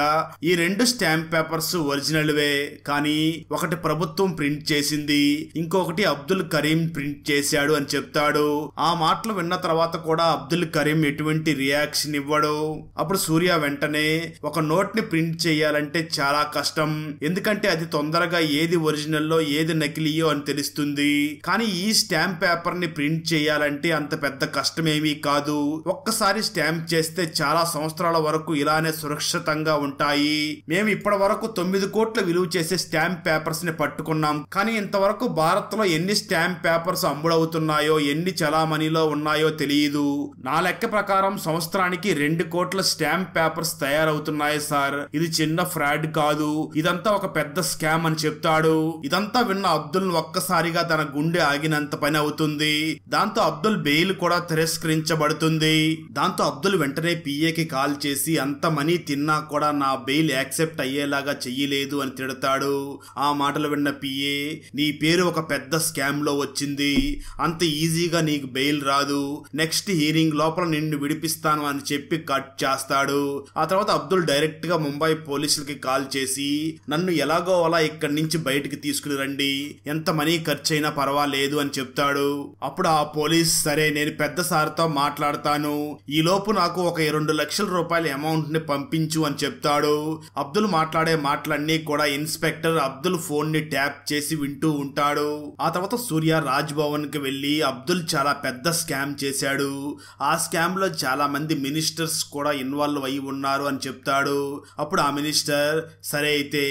ఈ 2 స్టాంప్ పేపర్స్ ఒరిజినల్ వే, కానీ ఒకటి ప్రభుత్వం ప్రింట్ చేసింది, ఇంకొకటి అబ్దుల్ కరీం ప్రింట్ చేశాడు అని చెప్తాడు. ఆ మాటలు విన్న తర్వాత కూడా అబ్దుల్ కరీం ఎటువంటి రియాక్షన్ ఇవ్వడు. అప్పుడు సూర్య వెంటనే ఒక నోట్ ని ప్రింట్ చేయాలంటే చాలా కష్టం, ఎందుకంటే అది తొందరగా ఏది ఒరిజినల్లో ఏది నకిలీయో అని తెలుస్తుంది, కానీ ఈ స్టాంప్ పేపర్ ని ప్రింట్ చేయాలంటే అంత పెద్ద కష్టమేమీ కాదు, ఒక్కసారి స్టాంప్ చేస్తే చాలా సంవత్సరాల వరకు ఇలానే సురక్షితంగా ఉంటాయి. మేము ఇప్పటి వరకు 9 కోట్ల విలువ చేసే స్టాంప్ పేపర్స్ ని పట్టుకున్నాం, కానీ ఇంతవరకు భారత్ లో ఎన్ని స్టాంప్ పేపర్స్ అమ్ముడవుతున్నాయో ఎన్ని చలామణిలో ఉన్నాయో తెలియదు. నా లెక్క ప్రకారం సంవత్సరానికి 2 కోట్ల స్టాంప్ పేపర్స్ తయారవుతున్నాయి సార్. ఇది చిన్న ఫ్రాడ్ కాదు, ఇదంతా ఒక పెద్ద స్కామ్ అని చెప్తాడు. ఇదంతా విన్న అబ్దుల్ ఒక్కసారిగా తన గుండె ఆగినంత పని అవుతుంది. దాంతో అబ్దుల్ బెయిల్ కూడా తిరస్కరించబడుతుంది. దాంతో అబ్దుల్ వెంటనే పిఏకి కాల్ చేసి అంత మనీ తిన్నా కూడా నా బెయిల్ యాక్సెప్ట్ అయ్యేలాగా చెయ్యలేదు అని తిడతాడు. ఆ మాటలు విన్న పిఏ, నీ పేరు ఒక పెద్ద స్కామ్ లో వచ్చింది, అంత ఈజీగా నీకు బెయిల్ రాదు, నెక్స్ట్ హీరింగ్ లోపల నిన్ను విడిపిస్తాను అని చెప్పి కట్ చేస్తాడు. ఆ తర్వాత అబ్దుల్ డైరెక్ట్ గా ముంబై పోలీసులకి కాల్ చేసి నన్ను ఎలాగో అలా ఇక్కడి నుంచి బయటికి తీసుకుని రండి, ఎంత మనీ ఖర్చు అయినా పర్వాలేదు అని చెప్తాడు. అప్పుడు ఆ పోలీస్, సరే నేను పెద్ద సార్తో మాట్లాడతాను, ఈ లోపు నాకు ఒక 2 లక్షల రూపాయల అమౌంట్ ని పంపించు అని చెప్తాడు. అబ్దుల్ మాట్లాడే మాటలన్నీ కూడా ఇన్స్పెక్టర్ అబ్దుల్ ఫోన్ ని ట్యాప్ చేసి వింటూ ఉంటాడు. ఆ తర్వాత సూర్య రాజ్ భవన్ కి వెళ్లి అబ్దుల్ చాలా పెద్ద స్కామ్ చేశాడు, ఆ స్కామ్ లో చాలా మంది మినిస్టర్స్ కూడా ఇన్వాల్వ్ అయి ఉన్నారు అని చెప్తాడు. అప్పుడు ఆ మినిస్టర్, సరే అయితే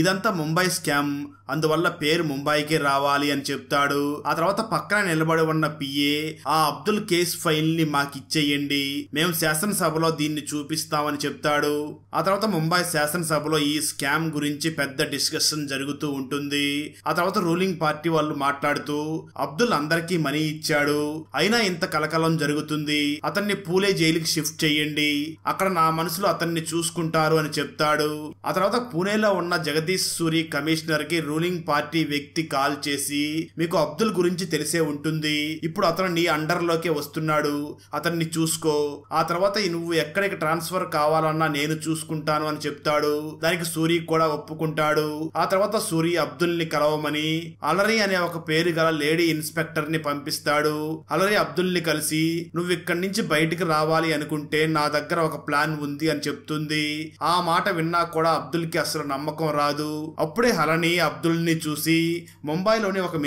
ఇదంతా ముంబై స్కామ్, అందువల్ల పేరు ముంబైకి రావాలి అని చెప్తాడు. ఆ తర్వాత పక్కన నిలబడి ఉన్న పిఏ, ఆ అబ్దుల్ కేసు ఫైల్ ని మాకు ఇచ్చేయండి, మేము శాసనసభలో దీన్ని చూపిస్తామని చెప్తాడు. ఆ తర్వాత ముంబై శాసనసభలో ఈ స్కామ్ గురించి పెద్ద డిస్కషన్ జరుగుతూ ఉంటుంది. ఆ తర్వాత రూలింగ్ పార్టీ వాళ్ళు మాట్లాడుతూ, అబ్దుల్ అందరికీ మనీ ఇచ్చాడు, అయినా ఇంత కలకలం జరుగుతుంది, అతన్ని పూలే జైలుకి షిఫ్ట్ చేయండి, అక్కడ నా మనసులో అతన్ని చూసుకుంటారు అని చెప్తాడు. ఆ తర్వాత పూణేలో ఉన్న జగదీష్ సూరి కమిషనర్ కి రూలింగ్ పార్టీ వ్యక్తి కాల్ చేసి, మీకు అబ్దుల్ గురించి తెలిసే ఉంటుంది, ఇప్పుడు అతను నీ అండర్ లోకే వస్తున్నాడు, అతన్ని చూసుకో, ఆ తర్వాత నువ్వు ఎక్కడికి ట్రాన్స్ఫర్ కావాలన్నా నేను చూసుకుంటాను అని చెప్తాడు. దానికి సూరి కూడా ఒప్పుకుంటాడు. ఆ తర్వాత సూరి అబ్దుల్ ని కలవమని అలరి అనే ఒక పేరు గల లేడీ ఇన్స్పెక్టర్ ని పంపిస్తాడు. అలరి అబ్దుల్ ని కలిసి, నువ్వు ఇక్కడి నుంచి బయటికి రావాలి అనుకుంటే నా దగ్గర ఒక ప్లాన్ ఉంది అని చెప్తుంది. ఆ మాట విన్నా కూడా అబ్దుల్ కి అసలు నమ్మకం రాదు. అప్పుడే హలని అబ్దుల్ ని చూసి ముంబైలోని ఒక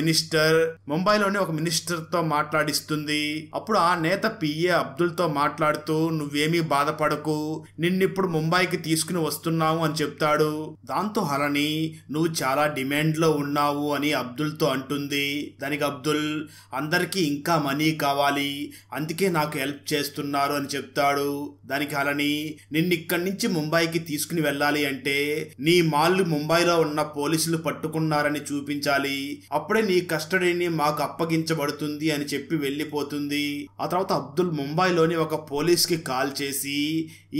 మినిస్టర్ తో మాట్లాడిస్తుంది. అప్పుడు ఆ నేత పిఏ అబ్దుల్ తో మాట్లాడుతూ, నువ్వేమీ బాధపడకు, నిన్నిప్పుడు ముంబైకి తీసుకుని వస్తున్నావు అని చెప్తాడు. దాంతో హలని, నువ్వు చాలా డిమాండ్ లో ఉన్నావు అని అబ్దుల్ తో అంటుంది. దానికి అబ్దుల్, అందరికీ ఇంకా మనీ కావాలి, అందుకే నాకు హెల్ప్ చేస్తున్నారు అని చెప్తాడు. దానికి హలని, నిన్నిక్కడి నుంచి ముంబైకి తీసుకుని వెళ్ళాలి అంటే నీ మాల్ ముంబైలో ఉన్న పోలీసులు పట్టుకున్నారని చూపించాలి, అప్పుడే నీ కస్టడీని మాకు అప్పగించబడుతుంది అని చెప్పి వెళ్ళిపోతుంది. ఆ తర్వాత అబ్దుల్ ముంబైలోని ఒక పోలీస్ కి కాల్ చేసి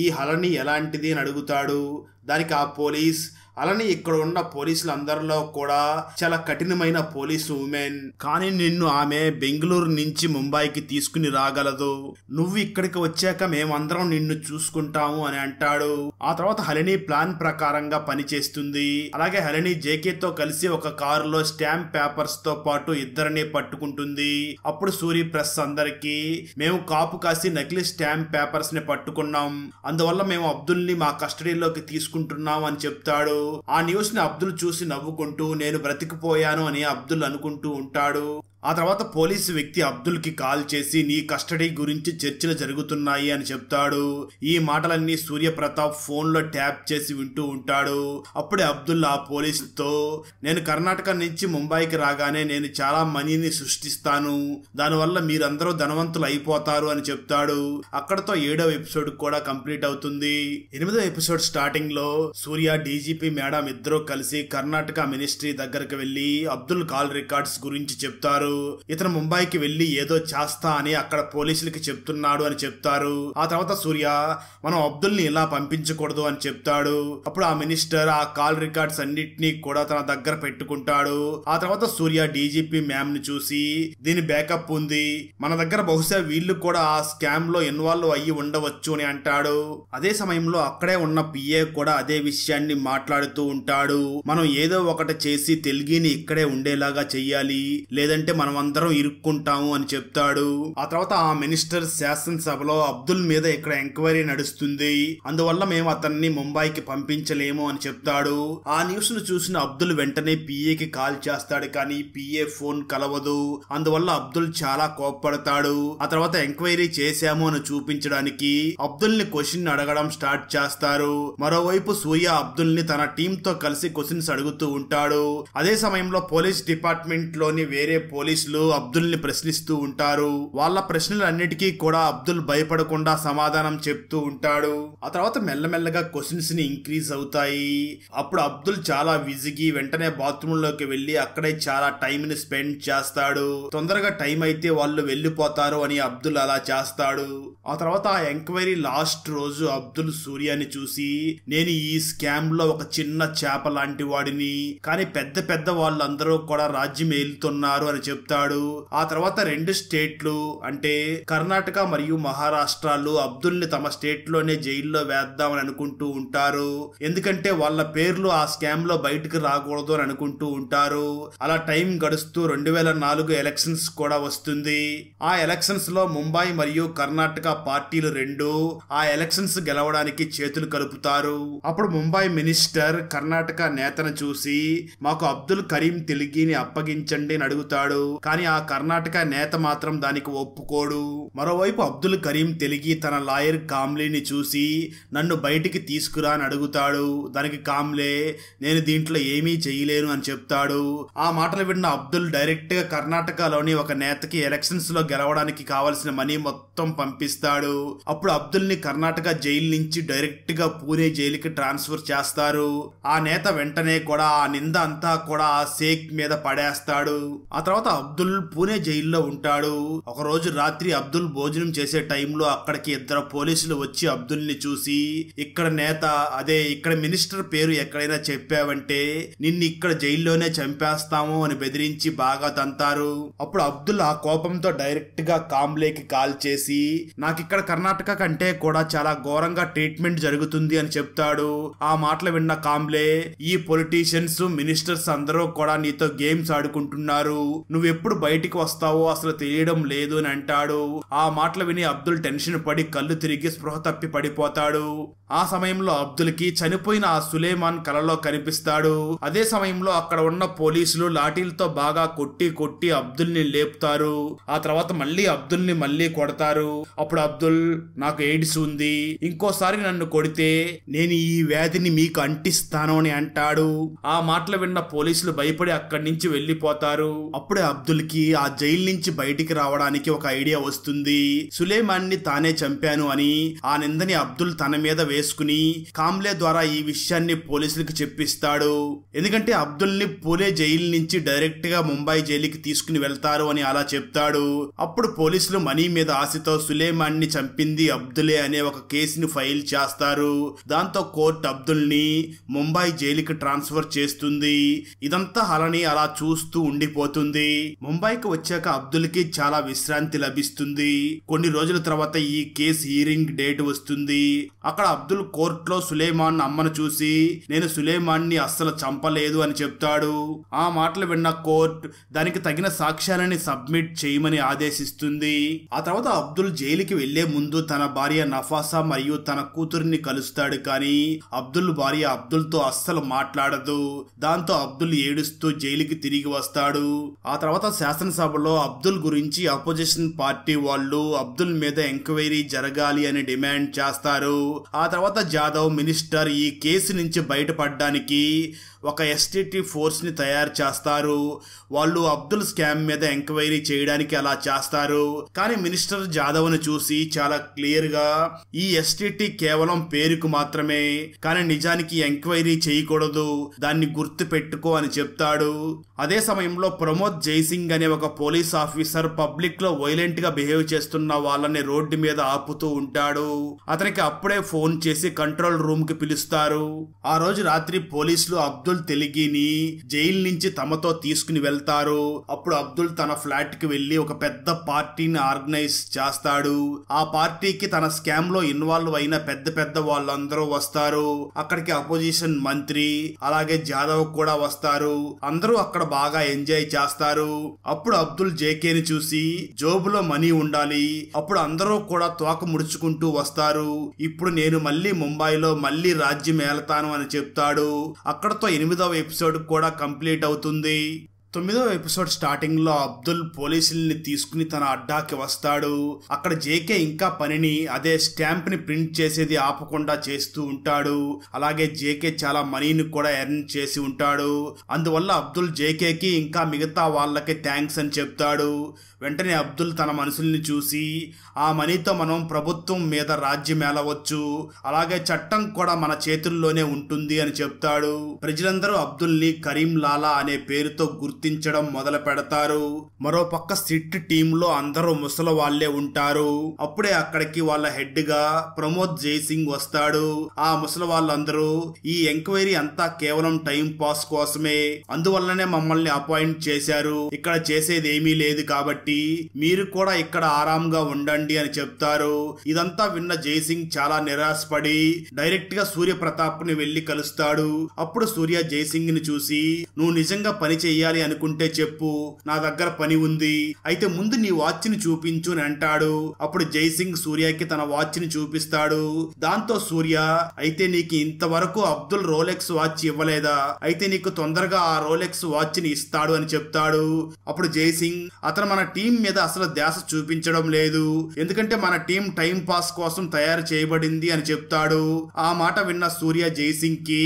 ఈ హలని ఎలాంటిది అని అడుగుతాడు. దానికి ఆ పోలీస్, అలానే ఇక్కడ ఉన్న పోలీసులందరిలో కూడా చాలా కఠినమైన పోలీసు ఉమెన్, కానీ నిన్ను ఆమె బెంగళూరు నుంచి ముంబైకి తీసుకుని రాగలదు, నువ్వు ఇక్కడికి వచ్చాక మేమందరం నిన్ను చూసుకుంటాము అని అంటాడు. ఆ తర్వాత హరిణి ప్లాన్ ప్రకారంగా పనిచేస్తుంది. అలాగే హరిణి జేకేతో కలిసి ఒక కారులో స్టాంప్ పేపర్స్ తో పాటు ఇద్దరిని పట్టుకుంటుంది. అప్పుడు సూరి ప్రెస్ అందరికి, మేము కాపు కాసి నకిలీ స్టాంప్ పేపర్స్ ని పట్టుకున్నాం, అందువల్ల మేము అబ్దుల్ ని మా కస్టడీలోకి తీసుకుంటున్నాం అని చెప్తాడు. ఆ న్యూస్ ని అబ్దుల్ చూసి నవ్వుకుంటూ నేను బ్రతికిపోయాను అని అబ్దుల్ అనుకుంటూ ఉంటాడు. ఆ తర్వాత పోలీసు వ్యక్తి అబ్దుల్ కి కాల్ చేసి నీ కస్టడీ గురించి చర్చలు జరుగుతున్నాయి అని చెప్తాడు. ఈ మాటలన్నీ సూర్యప్రతాప్ ఫోన్ లో ట్యాప్ చేసి వింటూ ఉంటాడు. అప్పుడే అబ్దుల్ ఆ పోలీసుతో, నేను కర్ణాటక నుంచి ముంబైకి రాగానే నేను చాలా మనీని సృష్టిస్తాను, దానివల్ల మీరందరూ ధనవంతులు అయిపోతారు అని చెప్తాడు. అక్కడతో 7వ ఎపిసోడ్ కూడా కంప్లీట్ అవుతుంది. 8వ ఎపిసోడ్ స్టార్టింగ్ లో సూర్య, డీజీపీ మేడం ఇద్దరు కలిసి కర్ణాటక మినిస్ట్రీ దగ్గరకు వెళ్లి అబ్దుల్ కాల్ రికార్డ్స్ గురించి చెప్తారు. ఇతను ముంబైకి వెళ్లి ఏదో చేస్తా అని అక్కడ పోలీసులకి చెప్తున్నాడు అని చెప్తారు. ఆ తర్వాత సూర్య, మనం అబ్దుల్ ని ఇలా పంపించకూడదు అని చెప్తాడు. అప్పుడు ఆ మినిస్టర్ ఆ కాల్ రికార్డ్స్ అన్నిటినీ కూడా తన దగ్గర పెట్టుకుంటాడు. ఆ తర్వాత సూర్య డీజీపీ మ్యామ్ ని చూసి, దీని బ్యాకప్ ఉంది, మన దగ్గర బహుశా వీళ్ళు కూడా ఆ స్కామ్ లో ఇన్వాల్వ్ అయ్యి ఉండవచ్చు అని అంటాడు. అదే సమయంలో అక్కడే ఉన్న పిఏ కూడా అదే విషయాన్ని మాట్లాడుతూ ఉంటాడు. మనం ఏదో ఒకటి చేసి తెలుగుని ఇక్కడే ఉండేలాగా చెయ్యాలి, లేదంటే మనమందరం ఇరుక్కుంటాము అని చెప్తాడు. ఆ తర్వాత ఆ మినిస్టర్ శాసనసభలో అబ్దుల్ మీద ఇక్కడ ఎంక్వైరీ నడుస్తుంది, అందువల్ల మేము అతన్ని ముంబైకి పంపించలేము అని చెప్తాడు. ఆ న్యూస్ ను చూసిన అబ్దుల్ వెంటనే పిఏకి కాల్ చేస్తాడు, కానీ పిఏ ఫోన్ కలవదు. అందువల్ల అబ్దుల్ చాలా కోప్పడతాడు. ఆ తర్వాత ఎంక్వైరీ చేశాము అని చూపించడానికి అబ్దుల్ ని క్వశ్చన్ అడగడం స్టార్ట్ చేస్తారు. మరోవైపు సూర్య అబ్దుల్ ని తన టీమ్ తో కలిసి క్వశ్చన్స్ అడుగుతూ ఉంటాడు. అదే సమయంలో పోలీస్ డిపార్ట్మెంట్ లోని వేరే పోలీస్ పోలీసులు అబ్దుల్ ని ప్రశ్నిస్తూ ఉంటారు. వాళ్ళ ప్రశ్నలన్నిటికీ కూడా అబ్దుల్ భయపడకుండా సమాధానం చెప్తూ ఉంటాడు. ఆ తర్వాత మెల్లమెల్లగా క్వశ్చన్స్ ని ఇంక్రీజ్ అవుతాయి. అప్పుడు అబ్దుల్ చాలా విసిగి వెంటనే బాత్రూమ్ లోకి వెళ్లి అక్కడే చాలా టైం ని స్పెండ్ చేస్తాడు. తొందరగా టైం అయితే వాళ్ళు వెళ్లిపోతారు అని అబ్దుల్ అలా చేస్తాడు. ఆ తర్వాత ఆ ఎంక్వైరీ లాస్ట్ రోజు అబ్దుల్ సూర్యాని చూసి, నేను ఈ స్కామ్ లో ఒక చిన్న చేప లాంటి వాడిని, కానీ పెద్ద పెద్ద వాళ్ళందరూ కూడా రాజ్యం ఏలుతున్నారు అని చెప్తాడు. ఆ తర్వాత 2 స్టేట్లు అంటే కర్ణాటక మరియు మహారాష్ట్రలు అబ్దుల్ ని తమ స్టేట్ లోనే జైల్లో వేద్దామని అనుకుంటూ ఉంటారు. ఎందుకంటే వాళ్ళ పేర్లు ఆ స్కామ్ లో బయటకు రాకూడదు అని అనుకుంటూ ఉంటారు. అలా టైం గడుస్తూ 2004 ఎలక్షన్స్ కూడా వస్తుంది. ఆ ఎలక్షన్స్ లో ముంబై మరియు కర్ణాటక పార్టీలు 2 ఆ ఎలక్షన్స్ గెలవడానికి చేతులు కలుపుతారు. అప్పుడు ముంబై మినిస్టర్ కర్ణాటక నేతను చూసి, మాకు అబ్దుల్ కరీం తెల్గిని అప్పగించండి అని అడుగుతాడు. కానీ ఆ కర్ణాటక నేత మాత్రం దానికి ఒప్పుకోడు. మరోవైపు అబ్దుల్ కరీం తెల్గి తన లాయర్ కామ్లేని చూసి, నన్ను బయటికి తీసుకురా అని అడుగుతాడు. దానికి కామ్లే, నేను దీంట్లో ఏమీ చేయలేను అని చెప్తాడు. ఆ మాటలు విన్న అబ్దుల్ డైరెక్ట్ గా కర్ణాటకలోని ఒక నేతకి ఎలక్షన్స్ లో గెలవడానికి కావలసిన మనీ మొత్తం పంపిస్తాడు. అప్పుడు అబ్దుల్ ని కర్ణాటక జైలు నుంచి డైరెక్ట్ గా పూణే జైలుకి ట్రాన్స్ఫర్ చేస్తారు. ఆ నేత వెంటనే కూడా ఆ నింద అంతా కూడా ఆ షేక్ మీద పడేస్తాడు. ఆ తర్వాత అబ్దుల్ పూణే జైల్లో ఉంటాడు. ఒక రోజు రాత్రి అబ్దుల్ భోజనం చేసే టైంలో అక్కడికి 2 పోలీసులు వచ్చి అబ్దుల్ ని చూసి, ఇక్కడ నేత అదే ఇక్కడ మినిస్టర్ పేరు ఎక్కడైనా చెప్పావంటే నిన్ను ఇక్కడ జైల్లోనే చంపేస్తాము అని బెదిరించి బాగా తంతారు. అప్పుడు అబ్దుల్ ఆ కోపంతో డైరెక్ట్ గా కామ్లేకి కాల్ చేసి, నాకిక్కడ కర్ణాటక కంటే కూడా చాలా ఘోరంగా ట్రీట్మెంట్ జరుగుతుంది అని చెప్తాడు. ఆ మాటలు విన్న కామ్లే, ఈ పొలిటీషియన్స్ మినిస్టర్స్ అందరూ కూడా నీతో గేమ్స్ ఆడుకుంటున్నారు, నువ్వెప్పుడు బయటికి వస్తావో అసలు తెలియడం లేదు అని అంటాడు. ఆ మాటలు విని అబ్దుల్ టెన్షన్ పడి కళ్ళు తిరిగి స్పృహ తప్పి పడిపోతాడు. ఆ సమయంలో అబ్దుల్ కి చనిపోయిన ఆ సులేమాన్ కలలో కనిపిస్తాడు. అదే సమయంలో అక్కడ ఉన్న పోలీసులు లాఠీలతో బాగా కొట్టి అబ్దుల్ ని లేపుతారు. ఆ తర్వాత మళ్ళీ అబ్దుల్ ని మళ్ళీ కొడతారు. అప్పుడు అబ్దుల్, నాకు ఎయిడ్స్ ఉంది, ఇంకోసారి నన్ను కొడితే నేను ఈ వ్యాధిని మీకు అంటిస్తాను అని అంటాడు. ఆ మాటలు విన్న పోలీసులు భయపడి అక్కడి నుంచి వెళ్లిపోతారు. అప్పుడే అబ్దుల్ కి ఆ జైలు నుంచి బయటికి రావడానికి ఒక ఐడియా వస్తుంది. సులేమాన్ ని తానే చంపాను అని ఆ నిందని అబ్దుల్ తన మీద వేసుకుని కామ్లే ద్వారా ఈ విషయాన్ని పోలీసులకు చెప్పిస్తాడు. ఎందుకంటే అబ్దుల్ ని పూణే జైలు నుంచి డైరెక్ట్ గా ముంబై జైలుకి తీసుకుని వెళ్తారు అని అలా చెప్తాడు. అప్పుడు పోలీసులు మనీ మీద ఆశతో సులేమాన్ ని చంపింది అబ్దులే అనే ఒక కేసుని ఫైల్ చేస్తారు. దాంతో కోర్టు అబ్దుల్ ని ముంబై జైలుకి ట్రాన్స్ఫర్ చేస్తుంది. ఇదంతా హలని అలా చూస్తూ ఉండిపోతుంది. ముంబైకి వచ్చాక అబ్దుల్ కి చాలా విశ్రాంతి లభిస్తుంది. కొన్ని రోజుల తర్వాత ఈ కేసు హీరింగ్ డేట్ వస్తుంది. అక్కడ అబ్దుల్ కోర్టులో సులేమాన్ అమ్మను చూసి, నేను సులేమాన్ ని అస్సలు చంపలేదు అని చెప్తాడు. ఆ మాటలు విన్న కోర్టు దానికి తగిన సాక్ష్యాలని సబ్మిట్ చేయమని ఆదేశిస్తుంది. ఆ తర్వాత అబ్దుల్ జైలుకి వెళ్లే ముందు తన భార్య నఫాసా మరియు తన కూతురిని కలుస్తాడు. కానీ అబ్దుల్ భార్య అబ్దుల్ తో అస్సలు మాట్లాడదు. దాంతో అబ్దుల్ ఏడుస్తూ జైలుకి తిరిగి వస్తాడు. ఆ తర్వాత శాసనసభలో అబ్దుల్ గురించి అపోజిషన్ పార్టీ వాళ్ళు అబ్దుల్ మీద ఎంక్వైరీ జరగాలి అని డిమాండ్ చేస్తారు. ఆ తర్వాత జాదవ్ మినిస్టర్ ఈ కేసు నుంచి బయటపడడానికి ఒక ఎస్టీటీ ఫోర్స్ ని తయారు చేస్తారు. వాళ్ళు అబ్దుల్ స్కామ్ మీద ఎంక్వైరీ చేయడానికి అలా చేస్తారు. కానీ మినిస్టర్ జాదవ్ ను చూసి చాలా క్లియర్ గా ఈ ఎస్టీటీ కేవలం పేరుకు మాత్రమే, కానీ నిజానికి ఎంక్వైరీ చేయకూడదు, దాన్ని గుర్తు పెట్టుకో అని చెప్తాడు. అదే సమయంలో ప్రమోద్ జైసింగ్ అనే ఒక పోలీస్ ఆఫీసర్ పబ్లిక్ లో వైలెంట్ గా బిహేవ్ చేస్తున్న వాళ్ళని రోడ్డు మీద ఆపుతూ ఉంటాడు. అతనికి అప్పుడే ఫోన్ చేసి కంట్రోల్ రూమ్ కి పిలుస్తారు. ఆ రోజు రాత్రి పోలీసులు అబ్దుల్ తెల్గిని జైలు నుంచి తమతో తీసుకుని వెళ్తారు. అప్పుడు అబ్దుల్ తన ఫ్లాట్ కి వెళ్లి ఒక పెద్ద పార్టీని ఆర్గనైజ్ చేస్తాడు. ఆ పార్టీకి తన స్కామ్ లో ఇన్వాల్వ్ అయిన పెద్ద పెద్ద వాళ్ళందరూ వస్తారు. అక్కడికి అపోజిషన్ మంత్రి అలాగే జాదవ్ కూడా వస్తారు. అందరూ అక్కడ బాగా ఎంజాయ్ చేస్తారు. అప్పుడు అబ్దుల్ జేకేని చూసి, జోబులో మనీ ఉండాలి, అప్పుడు అందరూ కూడా తోక ముడుచుకుంటూ వస్తారు, ఇప్పుడు నేను మళ్ళీ ముంబైలో మళ్ళీ రాజ్యం ఏలతాను అని చెప్తాడు. అక్కడతో 8వ ఎపిసోడ్ కూడా కంప్లీట్ అవుతుంది. 9వ ఎపిసోడ్ స్టార్టింగ్ లో అబ్దుల్ పోలీసుల్ని తీసుకుని తన అడ్డాకి వస్తాడు. అక్కడ జేకే ఇంకా పనిని, అదే స్టాంప్ ని ప్రింట్ చేసేది ఆపకుండా చేస్తూ ఉంటాడు. అలాగే జేకే చాలా మనీని కూడా ఎర్న్ చేసి ఉంటాడు. అందువల్ల అబ్దుల్ జేకేకి ఇంకా మిగతా వాళ్ళకి థ్యాంక్స్ అని చెప్తాడు. వెంటనే అబ్దుల్ తన మనుషుల్ని చూసి ఆ మనీతో మనం ప్రభుత్వం మీద రాజ్యం ఏలవచ్చు, అలాగే చట్టం కూడా మన చేతుల్లోనే ఉంటుంది అని చెప్తాడు. ప్రజలందరూ అబ్దుల్ని కరీం లాలా అనే పేరుతో గుర్తించడం మొదలు పెడతారు. మరోపక్క సిట్ టీంలో అందరూ ముసలి వాళ్లే ఉంటారు. అప్పుడే అక్కడికి వాళ్ళ హెడ్ గా ప్రమోద్ జైసింగ్ వస్తాడు. ఆ ముసలి వాళ్ళందరూ ఈ ఎంక్వైరీ అంతా కేవలం టైం పాస్ కోసమే, అందువల్లనే మమ్మల్ని అపాయింట్ చేశారు, ఇక్కడ చేసేది ఏమీ లేదు కాబట్టి మీరు కూడా ఇక్కడ ఆరాంగా ఉండండి అని చెప్తారు. ఇదంతా విన్న జైసింగ్ చాలా నిరాశపడి డైరెక్ట్ గా సూర్య ప్రతాప్ ని వెళ్లి కలుస్తాడు. అప్పుడు సూర్య జైసింగ్ ని చూసి, నువ్వు నిజంగా పని చెయ్యాలి అనుకుంటే చెప్పు, నా దగ్గర పని ఉంది, అయితే ముందు నీ వాచ్ ని చూపించు అని అంటాడు. అప్పుడు జైసింగ్ సూర్యకి తన వాచ్ ని చూపిస్తాడు. దాంతో సూర్య, అయితే నీకు ఇంతవరకు అబ్దుల్ రోలెక్స్ వాచ్ ఇవ్వలేదా, అయితే నీకు తొందరగా ఆ రోలెక్స్ వాచ్ ని ఇస్తాడు అని చెప్తాడు. అప్పుడు జైసింగ్, అతను మన టీం మీద అసలు ధ్యాస చూపించడం లేదు, ఎందుకంటే మన టీం టైం పాస్ కోసం తయారు చేయబడింది అని చెప్తాడు. ఆ మాట విన్న సూర్య జైసింగ్ కి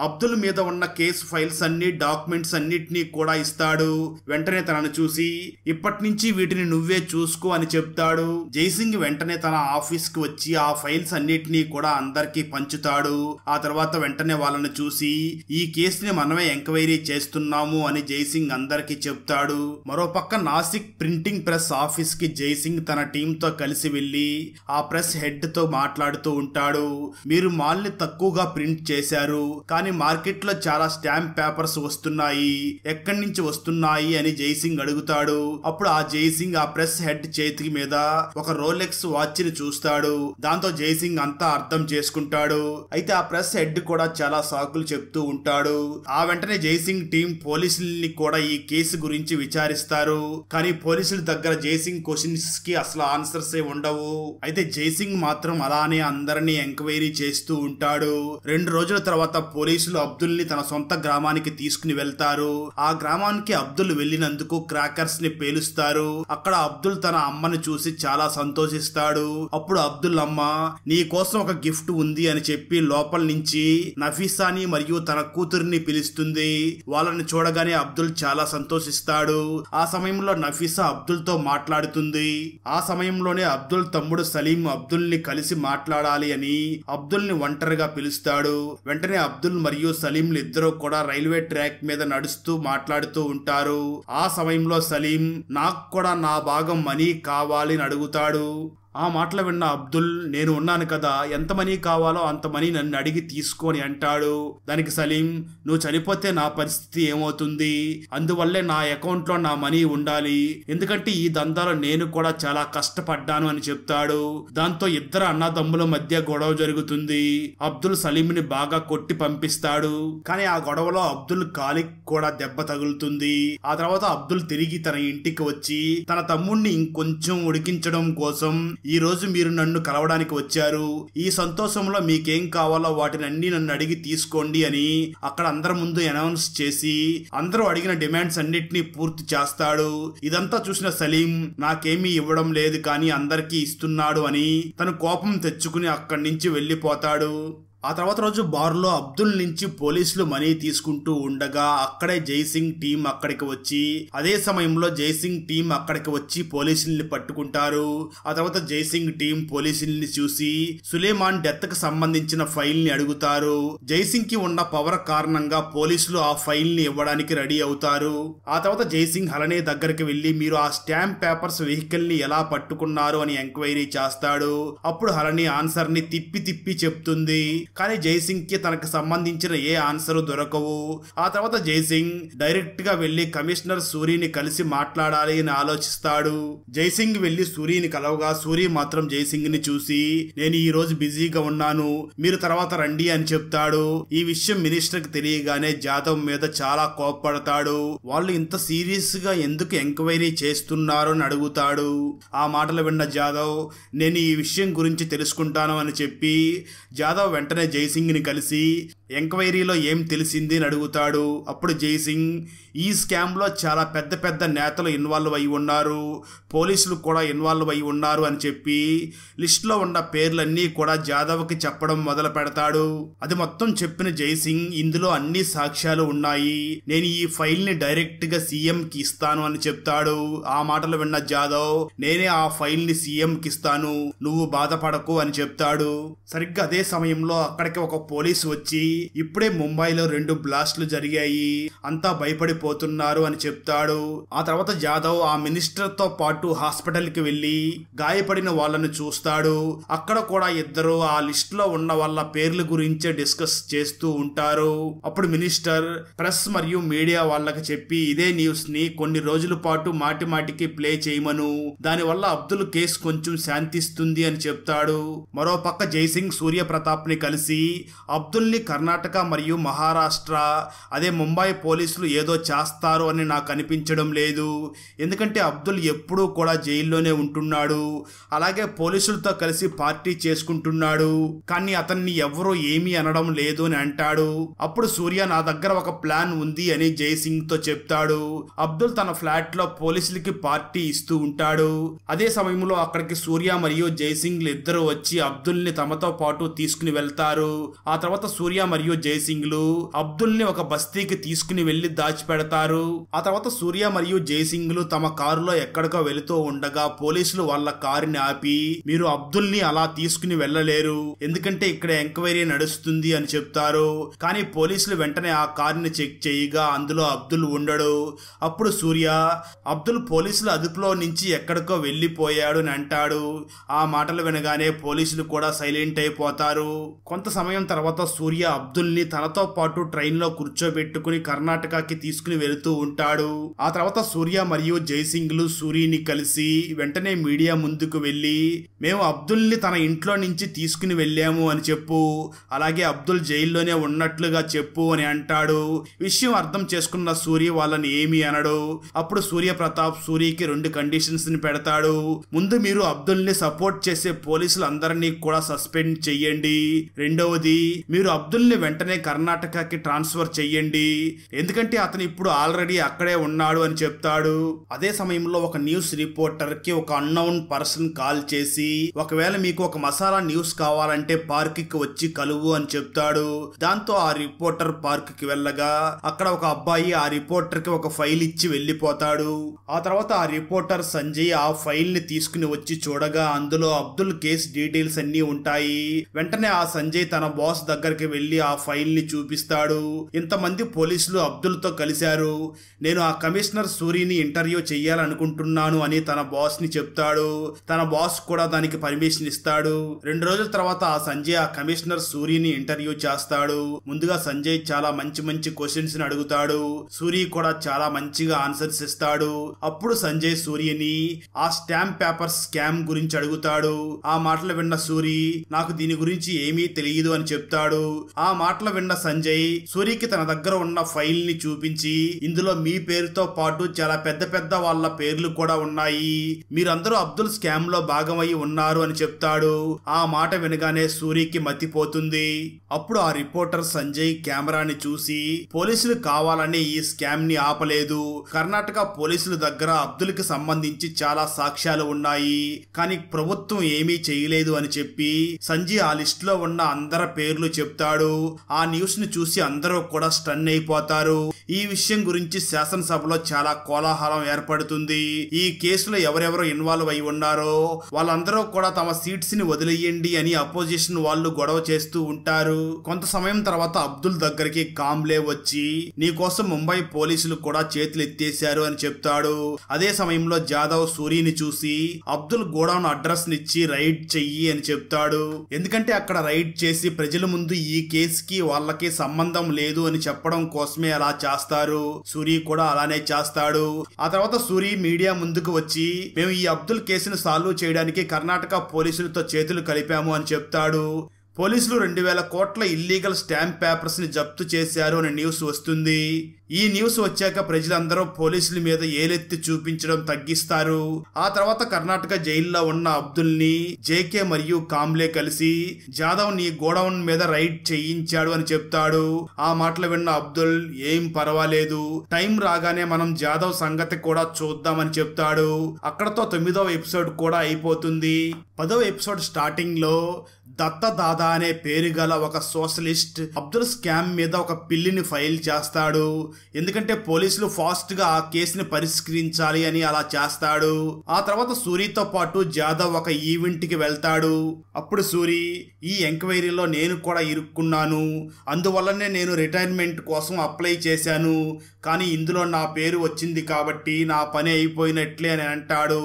అబ్దుల్ మీద ఉన్న కేసు ఫైల్స్ అన్ని, డాక్యుమెంట్స్ అన్నిటినీ కూడా ఇస్తాడు. వెంటనే తనను చూసి, ఇప్పటి నుంచి వీటిని నువ్వే చూసుకో అని చెప్తాడు. జైసింగ్ వెంటనే తన ఆఫీస్ కి వచ్చి ఆ ఫైల్స్ అన్నిటినీ కూడా అందరికీ పంచుతాడు. ఆ తర్వాత వెంటనే వాళ్ళని చూసి, ఈ కేసుని మనమే ఎంక్వైరీ చేస్తున్నాము అని జైసింగ్ అందరికీ చెప్తాడు. మరోపక్క నాసిక్ ప్రింటింగ్ ప్రెస్ ఆఫీస్ కి జైసింగ్ తన టీమ్ తో కలిసి వెళ్లి ఆ ప్రెస్ హెడ్ తో మాట్లాడుతూ ఉంటాడు. మీరు మాల్ ని తక్కువగా ప్రింట్ చేశారు, కానీ మార్కెట్ లో చాలా స్టాంప్ పేపర్స్ వస్తున్నాయి, ఎక్కడి నుంచి వస్తున్నాయి అని జైసింగ్ అడుగుతాడు. అప్పుడు ఆ జైసింగ్ ఆ ప్రెస్ హెడ్ చేతి మీద ఒక రోలెక్స్ వాచ్ ని చూస్తాడు. దాంతో జైసింగ్ అంతా అర్థం చేసుకుంటాడు. అయితే ఆ ప్రెస్ హెడ్ కూడా చాలా సాకులు చెప్తూ ఉంటాడు. ఆ వెంటనే జైసింగ్ టీం పోలీసుల్ని కూడా ఈ కేసు గురించి విచారిస్తారు. కానీ పోలీసుల దగ్గర జైసింగ్ క్వశ్చన్స్ కి అసలు ఆన్సర్స్ ఏ ఉండవు. అయితే జైసింగ్ మాత్రం అలానే అందరినీ ఎంక్వైరీ చేస్తూ ఉంటాడు. 2 రోజుల తర్వాత పోలీసులు అబ్దుల్ ని తన సొంత గ్రామానికి తీసుకుని వెళ్తారు. ఆ గ్రామానికి అబ్దుల్ వెళ్లినందుకు క్రాకర్స్ ని పేలుస్తారు. అక్కడ అబ్దుల్ తన అమ్మని చూసి చాలా సంతోషిస్తాడు. అప్పుడు అబ్దుల్ అమ్మ, నీ కోసం ఒక గిఫ్ట్ ఉంది అని చెప్పి లోపల నుంచి నఫీసాని మరియు తన కూతురిని పిలుస్తుంది. వాళ్ళని చూడగానే అబ్దుల్ చాలా సంతోషిస్తాడు. ఆ సమయంలో నఫీసా అబ్దుల్ తో మాట్లాడుతుంది. ఆ సమయంలోనే అబ్దుల్ తమ్ముడు సలీం అబ్దుల్ ని కలిసి మాట్లాడాలి అని అబ్దుల్ ని ఒంటరిగా పిలుస్తాడు. వెంటనే అబ్దుల్ మరియు సలీంలు ఇద్దరు కూడా రైల్వే ట్రాక్ మీద నడుస్తూ మాట్లాడుతూ ఉంటారు. ఆ సమయంలో సలీం, నాకు కూడా నా భాగం మనీ కావాలి అని అడుగుతాడు. ఆ మాటలు విన్న అబ్దుల్, నేను ఉన్నాను కదా, ఎంత మనీ కావాలో అంత మనీ నన్ను అడిగి తీసుకొని అంటాడు. దానికి సలీం, నువ్వు చనిపోతే నా పరిస్థితి ఏమవుతుంది, అందువల్లే నా అకౌంట్ లో నా మనీ ఉండాలి, ఎందుకంటే ఈ దందాలో నేను కూడా చాలా కష్టపడ్డాను అని చెప్తాడు. దాంతో ఇద్దరు అన్నదమ్ముల మధ్య గొడవ జరుగుతుంది. అబ్దుల్ సలీంని బాగా కొట్టి పంపిస్తాడు. కానీ ఆ గొడవలో అబ్దుల్ కాలికి కూడా దెబ్బ తగులుతుంది. ఆ తర్వాత అబ్దుల్ తిరిగి తన ఇంటికి వచ్చి తన తమ్ముడిని ఇంకొంచెం ఉడికించడం కోసం, ఈ రోజు మీరు నన్ను కలవడానికి వచ్చారు, ఈ సంతోషంలో మీకేం కావాలో వాటిని అన్ని నన్ను అడిగి తీసుకోండి అని అక్కడ అందరి ముందు అనౌన్స్ చేసి అందరూ అడిగిన డిమాండ్స్ అన్నిటినీ పూర్తి చేస్తాడు. ఇదంతా చూసిన సలీం, నాకేమీ ఇవ్వడం లేదు కానీ అందరికీ ఇస్తున్నాడు అని తన కోపం తెచ్చుకుని అక్కడి నుంచి వెళ్లిపోతాడు. ఆ తర్వాత రోజు బార్లో అబ్దుల్ నుంచి పోలీసులు మనీ తీసుకుంటూ ఉండగా అక్కడే జైసింగ్ టీం అక్కడికి వచ్చి, అదే సమయంలో జైసింగ్ టీం అక్కడికి వచ్చి పోలీసుల్ని పట్టుకుంటారు. ఆ తర్వాత జైసింగ్ టీం పోలీసుల్ని చూసి సులేమాన్ డెత్ కి సంబంధించిన ఫైల్ ని అడుగుతారు. జైసింగ్ కి ఉన్న పవర్ కారణంగా పోలీసులు ఆ ఫైల్ ని ఇవ్వడానికి రెడీ అవుతారు. ఆ తర్వాత జైసింగ్ హలనే దగ్గరికి వెళ్లి, మీరు ఆ స్టాంప్ పేపర్స్ వెహికల్ ని ఎలా పట్టుకున్నారు అని ఎంక్వైరీ చేస్తాడు. అప్పుడు హలని ఆన్సర్ ని తిప్పి తిప్పి చెప్తుంది. కానీ జైసింగ్ కి తనకు సంబంధించిన ఏ ఆన్సర్ దొరకవు. ఆ తర్వాత జైసింగ్ డైరెక్ట్ గా వెళ్లి కమిషనర్ సూరిని కలిసి మాట్లాడాలి అని ఆలోచిస్తాడు. జైసింగ్ వెళ్లి సూరిని కలవగా సూరి మాత్రం జైసింగ్ ని చూసి, నేను ఈ రోజు బిజీగా ఉన్నాను, మీరు తర్వాత రండి అని చెప్తాడు. ఈ విషయం మినిస్టర్ కి తెలియగానే జాదవ్ మీద చాలా కోప్పడతాడు. వాళ్ళు ఇంత సీరియస్ గా ఎందుకు ఎంక్వైరీ చేస్తున్నారు అని అడుగుతాడు. ఆ మాటలు విన్న జాదవ్, నేను ఈ విషయం గురించి తెలుసుకుంటాను అని చెప్పి జాదవ్ వెంటనే జైసింగ్ ని కలిసి, ఎంక్వైరీలో ఏం తెలిసింది అని అడుగుతాడు. అప్పుడు జైసింగ్ ఈ స్కామ్ లో చాలా పెద్ద పెద్ద నేతలు ఇన్వాల్వ్ అయి ఉన్నారు, పోలీసులు కూడా ఇన్వాల్వ్ అయి ఉన్నారు అని చెప్పి లిస్ట్ లో ఉన్న పేర్లన్నీ కూడా జాదవ్కి చెప్పడం మొదలు పెడతాడు. అది మొత్తం చెప్పిన జైసింగ్ ఇందులో అన్ని సాక్ష్యాలు ఉన్నాయి, నేను ఈ ఫైల్ ని డైరెక్ట్ గా సీఎం కి ఇస్తాను అని చెప్తాడు. ఆ మాటలు విన్న జాదవ్ నేనే ఆ ఫైల్ ని సీఎం కి ఇస్తాను, నువ్వు బాధపడకు అని చెప్తాడు. సరిగ్గా అదే సమయంలో అక్కడికి ఒక పోలీసు వచ్చి ఇప్పుడే ముంబైలో 2 బ్లాస్ట్లు జరిగాయి, అంతా భయపడిపోతున్నారు అని చెప్తాడు. ఆ తర్వాత జాదవ్ ఆ మినిస్టర్ తో పాటు హాస్పిటల్ కి వెళ్లి గాయపడిన వాళ్ళను చూస్తాడు. అక్కడ కూడా ఇద్దరు ఆ లిస్ట్ లో ఉన్న వాళ్ళ పేర్ల గురించే డిస్కస్ చేస్తూ ఉంటారు. అప్పుడు మినిస్టర్ ప్రెస్ మరియు మీడియా వాళ్ళకి చెప్పి ఇదే న్యూస్ ని కొన్ని రోజుల పాటు మాటి మాటికి ప్లే చేయమను, దానివల్ల అబ్దుల్ కేసు కొంచెం శాంతిస్తుంది అని చెప్తాడు. మరో పక్క జైసింగ్ సూర్యప్రతాప్ ని కలిసి అబ్దుల్ ని కర్ణాటక మరియు మహారాష్ట్ర అదే ముంబై పోలీసులు ఏదో చేస్తారు అని నాకు అనిపించడం లేదు, ఎందుకంటే అబ్దుల్ ఎప్పుడూ కూడా జైల్లోనే ఉంటున్నాడు, అలాగే పోలీసులతో కలిసి పార్టీ చేసుకుంటున్నాడు, కానీ అతన్ని ఎవరూ ఏమీ అనడం లేదు అని అంటాడు. అప్పుడు సూర్య నా దగ్గర ఒక ప్లాన్ ఉంది అని జైసింగ్ తో చెప్తాడు. అబ్దుల్ తన ఫ్లాట్ లో పోలీసులకి పార్టీ ఇస్తూ ఉంటాడు. అదే సమయంలో అక్కడికి సూర్య మరియు జైసింగ్ ఇద్దరు వచ్చి అబ్దుల్ ని తమతో పాటు తీసుకుని వెళ్తారు. ఆ తర్వాత సూర్య మరియు జైసింగ్ లు అబ్దుల్ ని ఒక బస్తీకి తీసుకుని వెళ్లి దాచిపెడతారు. ఆ తర్వాత సూర్య మరియు జైసింగ్ లు తమ కారులో ఎక్కడికో వెళుతూ ఉండగా పోలీసులు వాళ్ళ కారుని ఆపి మీరు అబ్దుల్ ని అలా తీసుకుని వెళ్ళలేరు, ఎందుకంటే ఇక్కడ ఎంక్వైరీ నడుస్తుంది అని చెప్తారు. కానీ పోలీసులు వెంటనే ఆ కారుని చెక్ చేయగా అందులో అబ్దుల్ ఉండడు. అప్పుడు సూర్య అబ్దుల్ పోలీసుల అదుపులో నుంచి ఎక్కడికో వెళ్లిపోయాడు అని అంటాడు. ఆ మాటలు వినగానే పోలీసులు కూడా సైలెంట్ అయిపోతారు. కొంత సమయం తర్వాత సూర్య అబ్దుల్ ని తనతో పాటు ట్రైన్ లో కూర్చోబెట్టుకుని కర్ణాటకకి తీసుకుని వెళుతూ ఉంటాడు. ఆ తర్వాత సూర్య మరియు జైసింగ్ లు సూర్యని కలిసి వెంటనే మీడియా ముందుకు వెళ్లి మేము అబ్దుల్ ని తన ఇంట్లో నుంచి తీసుకుని వెళ్ళాము అని చెప్పు, అలాగే అబ్దుల్ జైల్లోనే ఉన్నట్లుగా చెప్పు అని అంటాడు. విషయం అర్థం చేసుకున్న సూర్య వాళ్ళని ఏమీ అనడు. అప్పుడు సూర్యప్రతాప్ సూర్యకి 2 కండిషన్స్ ని పెడతాడు. ముందు మీరు అబ్దుల్ ని సపోర్ట్ చేసే పోలీసులు అందరినీ కూడా సస్పెండ్ చెయ్యండి, రెండవది మీరు అబ్దుల్ ని వెంటనే కర్ణాటకకి ట్రాన్స్ఫర్ చెయ్యండి, ఎందుకంటే అతను ఇప్పుడు ఆల్రెడీ అక్కడే ఉన్నాడు అని చెప్తాడు. అదే సమయంలో ఒక న్యూస్ రిపోర్టర్ కి ఒక అన్నౌన్ పర్సన్ కాల్ చేసి ఒకవేళ మీకు ఒక మసాలా న్యూస్ కావాలంటే పార్క్ కి వచ్చి కలువు అని చెప్తాడు. దాంతో ఆ రిపోర్టర్ పార్క్ కి వెళ్ళగా అక్కడ ఒక అబ్బాయి ఆ రిపోర్టర్ కి ఒక ఫైల్ ఇచ్చి వెళ్లిపోతాడు. ఆ తర్వాత ఆ రిపోర్టర్ సంజయ్ ఆ ఫైల్ ని తీసుకుని వచ్చి చూడగా అందులో అబ్దుల్ కేస్ డీటెయిల్స్ అన్ని ఉంటాయి. వెంటనే ఆ సంజయ్ తన బాస్ దగ్గరికి వెళ్లి ఆ ఫైల్ ని చూపిస్తాడు. ఇంతమంది పోలీసులు అబ్దుల్ తో కలిశారు, నేను ఆ కమిషనర్ సూరిని ఇంటర్వ్యూ చెయ్యాలనుకుంటున్నాను అని తన బాస్ ని చెప్తాడు. తన బాస్ కూడా దానికి పర్మిషన్ ఇస్తాడు. 2 రోజుల తర్వాత ఆ సంజయ్ ఆ కమిషనర్ సూరిని ఇంటర్వ్యూ చేస్తాడు. ముందుగా సంజయ్ చాలా మంచి మంచి క్వశ్చన్స్ ని అడుగుతాడు. సూరి కూడా చాలా మంచిగా ఆన్సర్స్ ఇస్తాడు. అప్పుడు సంజయ్ సూర్యని ఆ స్టాంప్ పేపర్ స్కామ్ గురించి అడుగుతాడు. ఆ మాటలు విన్న సూరి నాకు దీని గురించి ఏమీ తెలియదు అని చెప్తాడు. ఆ మాటలు విన్న సంజయ్ సూరికి తన దగ్గర ఉన్న ఫైల్ ని చూపించి ఇందులో మీ పేరుతో పాటు చాలా పెద్ద పెద్ద వాళ్ళ పేర్లు కూడా ఉన్నాయి, మీరందరూ అబ్దుల్ స్కామ్ లో భాగమై ఉన్నారు అని చెప్తాడు. ఆ మాట వినగానే సూరికి మతిపోతుంది. అప్పుడు ఆ రిపోర్టర్ సంజయ్ కెమెరాని చూసి పోలీసులు కావాలని ఈ స్కామ్ ని ఆపలేదు, కర్ణాటక పోలీసుల దగ్గర అబ్దుల్ కి సంబంధించి చాలా సాక్ష్యాలు ఉన్నాయి, కానీ ప్రభుత్వం ఏమీ చేయలేదు అని చెప్పి సంజయ్ ఆ లిస్ట్ లో ఉన్న అందరి పేర్లు చెప్తాడు. ఆ న్యూస్ ని చూసి అందరూ కూడా స్టన్ అయిపోతారు. ఈ విషయం గురించి శాసనసభలో చాలా కోలాహలం ఏర్పడుతుంది. ఈ కేసులో ఎవరెవరు ఇన్వాల్వ్ అయి ఉన్నారో వాళ్ళందరూ కూడా తమ సీట్స్ ని వదిలేయండి అని అపోజిషన్ వాళ్ళు గొడవ చేస్తూ ఉంటారు. కొంత సమయం తర్వాత అబ్దుల్ దగ్గరికి కాంబ్లే వచ్చి నీకోసం ముంబై పోలీసులు కూడా చేతులు ఎత్తేశారు అని చెప్తాడు. అదే సమయంలో జాదవ్ సూరిని చూసి అబ్దుల్ గోడౌన్ అడ్రస్ నిచ్చి రైడ్ చెయ్యి అని చెప్తాడు. ఎందుకంటే అక్కడ రైడ్ చేసి ప్రజల ముందు ఈ కేసుకి వాళ్ళకి సంబంధం లేదు అని చెప్పడం కోసమే అలా చేస్తారు. సూరి కూడా అలానే చేస్తాడు. ఆ తర్వాత సూరి మీడియా ముందుకు వచ్చి మేము ఈ అబ్దుల్ కేసును సాల్వ్ చేయడానికి కర్ణాటక పోలీసులతో చేతులు కలిపాము అని చెప్తాడు. పోలీసులు 2000 కోట్ల ఇల్లీగల్ స్టాంప్ పేపర్స్ ని జప్తు చేశారు అనే న్యూస్ వస్తుంది. ఈ న్యూస్ వచ్చాక ప్రజలందరూ పోలీసుల మీద ఏలెత్తి చూపించడం తగ్గిస్తారు. ఆ తర్వాత కర్ణాటక జైల్లో ఉన్న అబ్దుల్ ని జేకే మరియు కాంబ్లే కలిసి జాదవ్ నీ గోడౌన్ మీద రైడ్ చేయించాడు అని చెప్తాడు. ఆ మాటలు విన్న అబ్దుల్ ఏం పర్వాలేదు, టైం రాగానే మనం జాదవ్ సంగతి కూడా చూద్దామని చెప్తాడు. అక్కడతో 9వ ఎపిసోడ్ కూడా అయిపోతుంది. 10వ ఎపిసోడ్ స్టార్టింగ్ లో దత్త దాదా అనే పేరు గల ఒక సోషలిస్ట్ అబ్దుల్ స్కామ్ మీద ఒక పిల్లిని ఫైల్ చేస్తాడు. ఎందుకంటే పోలీసులు ఫాస్ట్ గా ఆ కేసుని పరిష్కరించాలి అని అలా చేస్తాడు. ఆ తర్వాత సూరితో పాటు జాదవ్ ఒక ఈవెంట్ కి వెళ్తాడు. అప్పుడు సూరి, ఈ ఎంక్వైరీలో నేను కూడా ఇరుక్కున్నాను, అందువల్లనే నేను రిటైర్మెంట్ కోసం అప్లై చేశాను, కానీ ఇందులో నా పేరు వచ్చింది కాబట్టి నా పని అయిపోయినట్లే అని అంటాడు.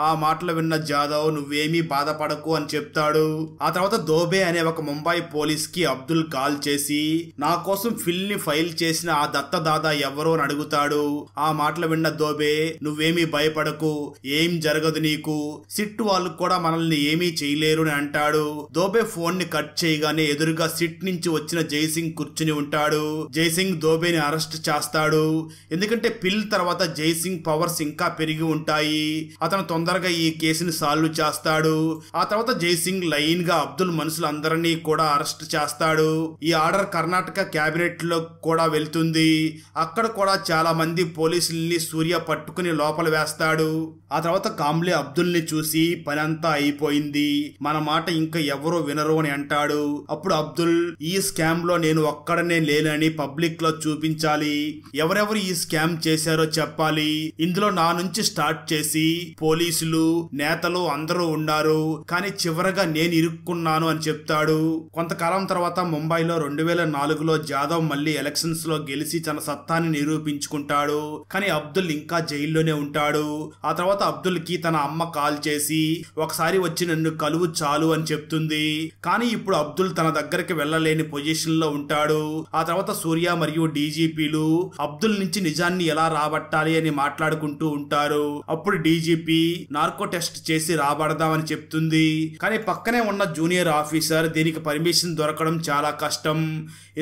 ఆ మాటలు విన్న జాదవ్ నువ్వేమీ బాధపడకు అని చెప్తాడు. ఆ తర్వాత దోబే అనే ఒక ముంబై పోలీస్ కి అబ్దుల్ కాల్ చేసి నా కోసం ఫిల్ ని ఫైల్ చేసిన ఆ దత్త దాదా ఎవరో అని అడుగుతాడు. ఆ మాటలు విన్న దోబే నువ్వేమీ భయపడకు, ఏం జరగదు నీకు, సిట్ వాళ్ళు కూడా మనల్ని ఏమీ చేయలేరు అని అంటాడు. దోబే ఫోన్ ని కట్ చేయగానే ఎదురుగా సిట్ నుంచి వచ్చిన జైసింగ్ కూర్చుని ఉంటాడు. జైసింగ్ దోబేని అరెస్ట్ చేస్తాడు. ఎందుకంటే పిల్ తర్వాత జైసింగ్ పవర్స్ ఇంకా పెరిగి ఉంటాయి. అతను తొందరగా ఈ కేసుని సాల్వ్ చేస్తాడు. ఆ తర్వాత జైసింగ్ లైన్ గా అబ్దుల్ మనుషులందరినీ కూడా అరెస్ట్ చేస్తాడు. ఈ ఆర్డర్ కర్ణాటక క్యాబినెట్ లో కూడా వెళ్తుంది. అక్కడ కూడా చాలా మంది పోలీసుల్ని సూర్య పట్టుకుని లోపల వేస్తాడు. ఆ తర్వాత కాంబ్లే అబ్దుల్ ని చూసి పనంతా అయిపోయింది, మన మాట ఇంకా ఎవరో వినరు అని అంటాడు. అప్పుడు అబ్దుల్ ఈ స్కామ్ లో నేను ఒక్కడనే లేనని పబ్లిక్ లో చూపించాలి, ఎవరెవరు ఈ స్కామ్ చేశారో చెప్పాలి, ఇందులో నా నుంచి స్టార్ట్ చేసి పోలీసులు నేతలు అందరూ ఉన్నారు, కానీ చివరగా నేను ఇరుక్కున్నాను అని చెప్తాడు. కొంతకాలం తర్వాత ముంబైలో 2004లో జాదవ్ మళ్ళీ ఎలక్షన్స్ లో గెలిచి తన సత్తాని నిరూపించుకుంటాడు. కానీ అబ్దుల్ ఇంకా జైల్లోనే ఉంటాడు. ఆ తర్వాత అబ్దుల్ కి తన అమ్మ కాల్ చేసి ఒకసారి వచ్చి నన్ను కలువు చాలు అని చెప్తుంది. కానీ ఇప్పుడు అబ్దుల్ తన దగ్గరికి వెళ్ళలేని పొజిషన్ లో ఉంటాడు. ఆ తర్వాత సూర్య మరియు డీజీపీలు అబ్దుల్ నుంచి నిజాన్ని ఎలా రాబట్టాలి అని మాట్లాడుకుంటూ ఉంటారు. అప్పుడు డీజీపీ నార్కో టెస్ట్ చేసి రాబడదామని చెప్తుంది. కానీ పక్కనే ఉన్న జూనియర్ ఆఫీసర్ దీనికి పర్మిషన్ దొరకడం చాలా కష్టం,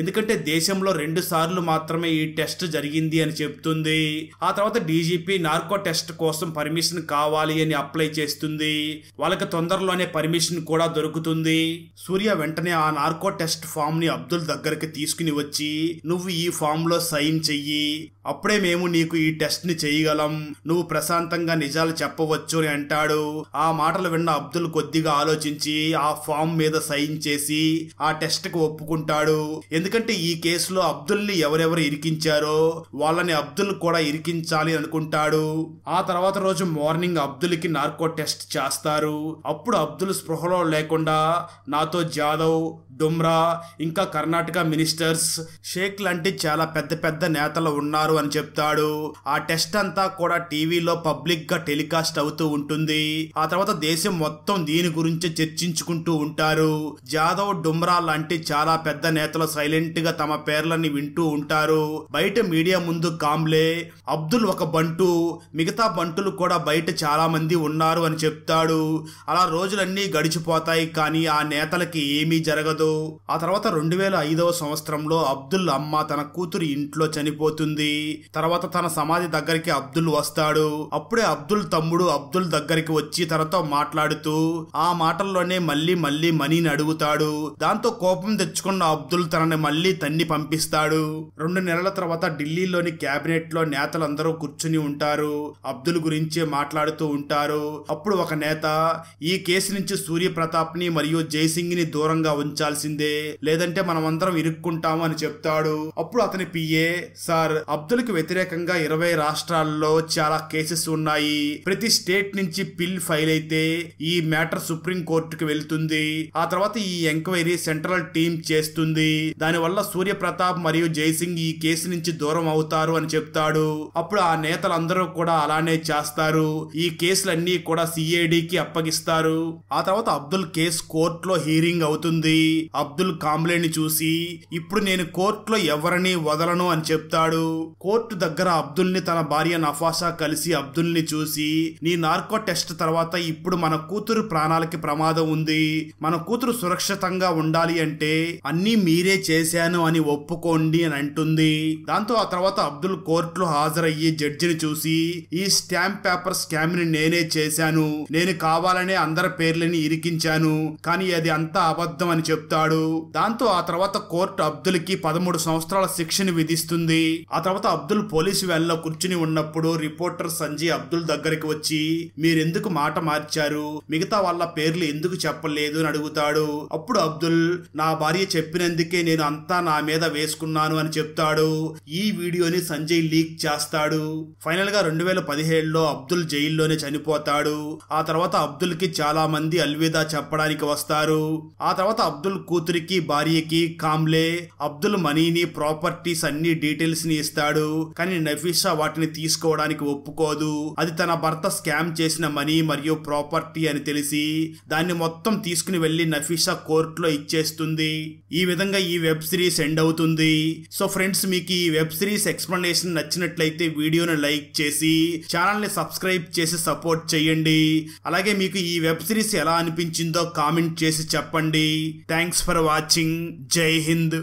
ఎందుకంటే దేశంలో 2 సార్లు మాత్రమే ఈ టెస్ట్ జరిగింది అని చెప్తుంది. ఆ తర్వాత డీజీపీ నార్కో టెస్ట్ కోసం పర్మిషన్ కావాలి అని అప్లై చేస్తుంది. వాళ్ళకి తొందరలోనే పర్మిషన్ కూడా దొరుకుతుంది. సూర్య వెంటనే ఆ నార్కో టెస్ట్ ఫామ్ ని అబ్దుల్ దగ్గరికి తీసుకుని వచ్చి నువ్వు ఈ ఫామ్ లో సైన్ చెయ్యి, అప్పుడే మేము నీకు ఈ టెస్ట్ ని చేయగలం, నువ్వు ప్రశాంతంగా నిజాలు చెప్పవచ్చు అని అంటాడు. ఆ మాటలు విన్న అబ్దుల్ కొద్దిగా ఆలోచించి ఆ ఫామ్ మీద సైన్ చేసి ఆ టెస్ట్ కు ఒప్పుకుంటాడు. ఎందుకంటే ఈ కేసులో అబ్దుల్ ని ఎవరెవరు ఇరికించారో వాళ్ళని అబ్దుల్ కూడా ఇరికించాలి అనుకుంటాడు. ఆ తర్వాత రోజు మార్నింగ్ అబ్దుల్ కి నార్కో టెస్ట్ చేస్తారు. అప్పుడు అబ్దుల్ స్పృహలో లేకుండా నాతో జాదవ్, డుమ్రా ఇంకా కర్ణాటక మినిస్టర్స్, షేక్ లాంటి చాలా పెద్ద పెద్ద నేతలు ఉన్నారు అని చెప్తాడు. ఆ టెస్ట్ అంతా కూడా టీవీలో పబ్లిక్ గా టెలికాస్ట్ అవుతూ ఉంటుంది. ఆ తర్వాత దేశం మొత్తం దీని గురించి చర్చించుకుంటూ ఉంటారు. జాదవ్, డుమ్రా లాంటి చాలా పెద్ద నేతలు సైలెంట్ గా తమ పేర్లని వింటూ ఉంటారు. బయట మీడియా ముందు కాంబ్లే అబ్దుల్ ఒక బంటు, మిగతా బంటులు కూడా బయట చాలా మంది ఉన్నారు అని చెప్తాడు. అలా రోజులన్నీ గడిచిపోతాయి, కానీ ఆ నేతలకి ఏమీ జరగదు. ఆ తర్వాత 2005వ సంవత్సరంలో అబ్దుల్ అమ్మ తన కూతురు ఇంట్లో చనిపోతుంది. తర్వాత తన సమాధి దగ్గరికి అబ్దుల్ వస్తాడు. అప్పుడే అబ్దుల్ తమ్ముడు అబ్దుల్ దగ్గరికి వచ్చి తనతో మాట్లాడుతూ ఆ మాటల్లోనే మళ్ళీ మనీని అడుగుతాడు. దాంతో కోపం తెచ్చుకున్న అబ్దుల్ తనని మళ్ళీ తన్ని పంపిస్తాడు. 2 నెలల తర్వాత ఢిల్లీలోని క్యాబినెట్ లో నేతలందరూ కూర్చుని ఉంటారు. అబ్దుల్ గురించే మాట్లాడుతూ ఉంటారు. అప్పుడు ఒక నేత ఈ కేసు నుంచి సూర్య ప్రతాప్ ని మరియు జైసింగ్ ని దూరంగా ఉంచాల్సిందే, లేదంటే మనమందరం ఇరుక్కుంటాము అని చెప్తాడు. అప్పుడు అతని పిఏ, సార్ అబ్దుల్ కి వ్యతిరేకంగా 20 రాష్ట్రాల్లో చాలా కేసెస్ ఉన్నాయి, ప్రతి స్టేట్ నుంచి పిల్ ఫైల్ అయితే ఈ మ్యాటర్ సుప్రీం కోర్టుకు వెళ్తుంది. ఆ తర్వాత ఈ ఎంక్వైరీ సెంట్రల్ టీమ్ చేస్తుంది. దానివల్ల సూర్య ప్రతాప్ మరియు జైసింగ్ ఈ కేసు నుంచి దూరం అవుతారు అని చెప్తాడు. అప్పుడు ఆ నేతలందరూ కూడా అలానే చేస్తారు. ఈ కేసులన్నీ కూడా సిఐడికి అప్పగిస్తారు. ఆ తర్వాత అబ్దుల్ కేసు కోర్టులో హీరింగ్ అవుతుంది. అబ్దుల్ కాంబ్లేని చూసి ఇప్పుడు నేను కోర్టులో ఎవరిని వదలను అని చెప్తాడు. కోర్టు దగ్గర అబ్దుల్ ని తన భార్య నఫాసా కలిసి అబ్దుల్ ని చూసి, నీ నార్కో టెస్ట్ తర్వాత ఇప్పుడు మన కూతురు ప్రాణాలకి ప్రమాదం ఉంది, మన కూతురు సురక్షితంగా ఉండాలి అంటే అన్నీ మీరే చేశాను అని ఒప్పుకోండి అని అంటుంది. దాంతో ఆ తర్వాత అబ్దుల్ కోర్టులో హాజరయ్యి జడ్జిని చూసి, ఈ స్టాంప్ పేపర్ స్కామ్ ని నేనే చేశాను, నేను కావాలనే అందరి పేర్లని ఇరికించాను, కానీ అది అంతా అబద్ధం అని చెప్తాడు. దాంతో ఆ తర్వాత కోర్టు అబ్దుల్ కి 13 సంవత్సరాల శిక్షని విధిస్తుంది. ఆ తర్వాత అబ్దుల్ పోలీసు వ్యాన్లో కూర్చుని ఉన్నప్పుడు రిపోర్టర్ సంజయ్ అబ్దుల్ దగ్గరికి వచ్చి, మీరెందుకు మాట మార్చారు, మిగతా వాళ్ళ పేర్లు ఎందుకు చెప్పలేదు అని అడుగుతాడు. అప్పుడు అబ్దుల్, నా భార్య చెప్పినందుకే నేను అంతా నా మీద వేసుకున్నాను అని చెప్తాడు. ఈ వీడియోని సంజయ్ లీక్ చేస్తాడు. ఫైనల్ గా 2017లో అబ్దుల్ జైల్లోనే చనిపోతాడు. ఆ తర్వాత అబ్దుల్ కి చాలా మంది అల్విదా చెప్పడానికి వస్తారు. ఆ తర్వాత అబ్దుల్ కూతురికి భార్యకి కామ్లే అబ్దుల్ మనీని ప్రాపర్టీస్ అన్ని డీటెయిల్స్ ని ఇస్తాడు. కానీ నఫీసా వాటిని తీసుకోవడానికి ఒప్పుకోదు. అది తన భర్త స్కామ్ చేసిన మనీ మరియు ప్రాపర్టీ అని తెలిసి దాన్ని మొత్తం తీసుకుని వెళ్లి నఫీసా కోర్టులో ఇచ్చేస్తుంది. ఈ విధంగా ఈ వెబ్ సిరీస్ ఎండ్ అవుతుంది. సో ఫ్రెండ్స్, మీకు ఈ వెబ్ సిరీస్ ఎక్స్ప్లెనేషన్ నచ్చినట్లయితే వీడియోని లైక్ చేసి ఛానల్ ని సబ్స్క్రైబ్ చేసి సపోర్ట్ చేయండి. అలాగే మీకు ఈ వెబ్ సిరీస్ ఎలా అనిపించిందో కామెంట్ చేసి చెప్పండి. Thanks for watching. జై హింద్.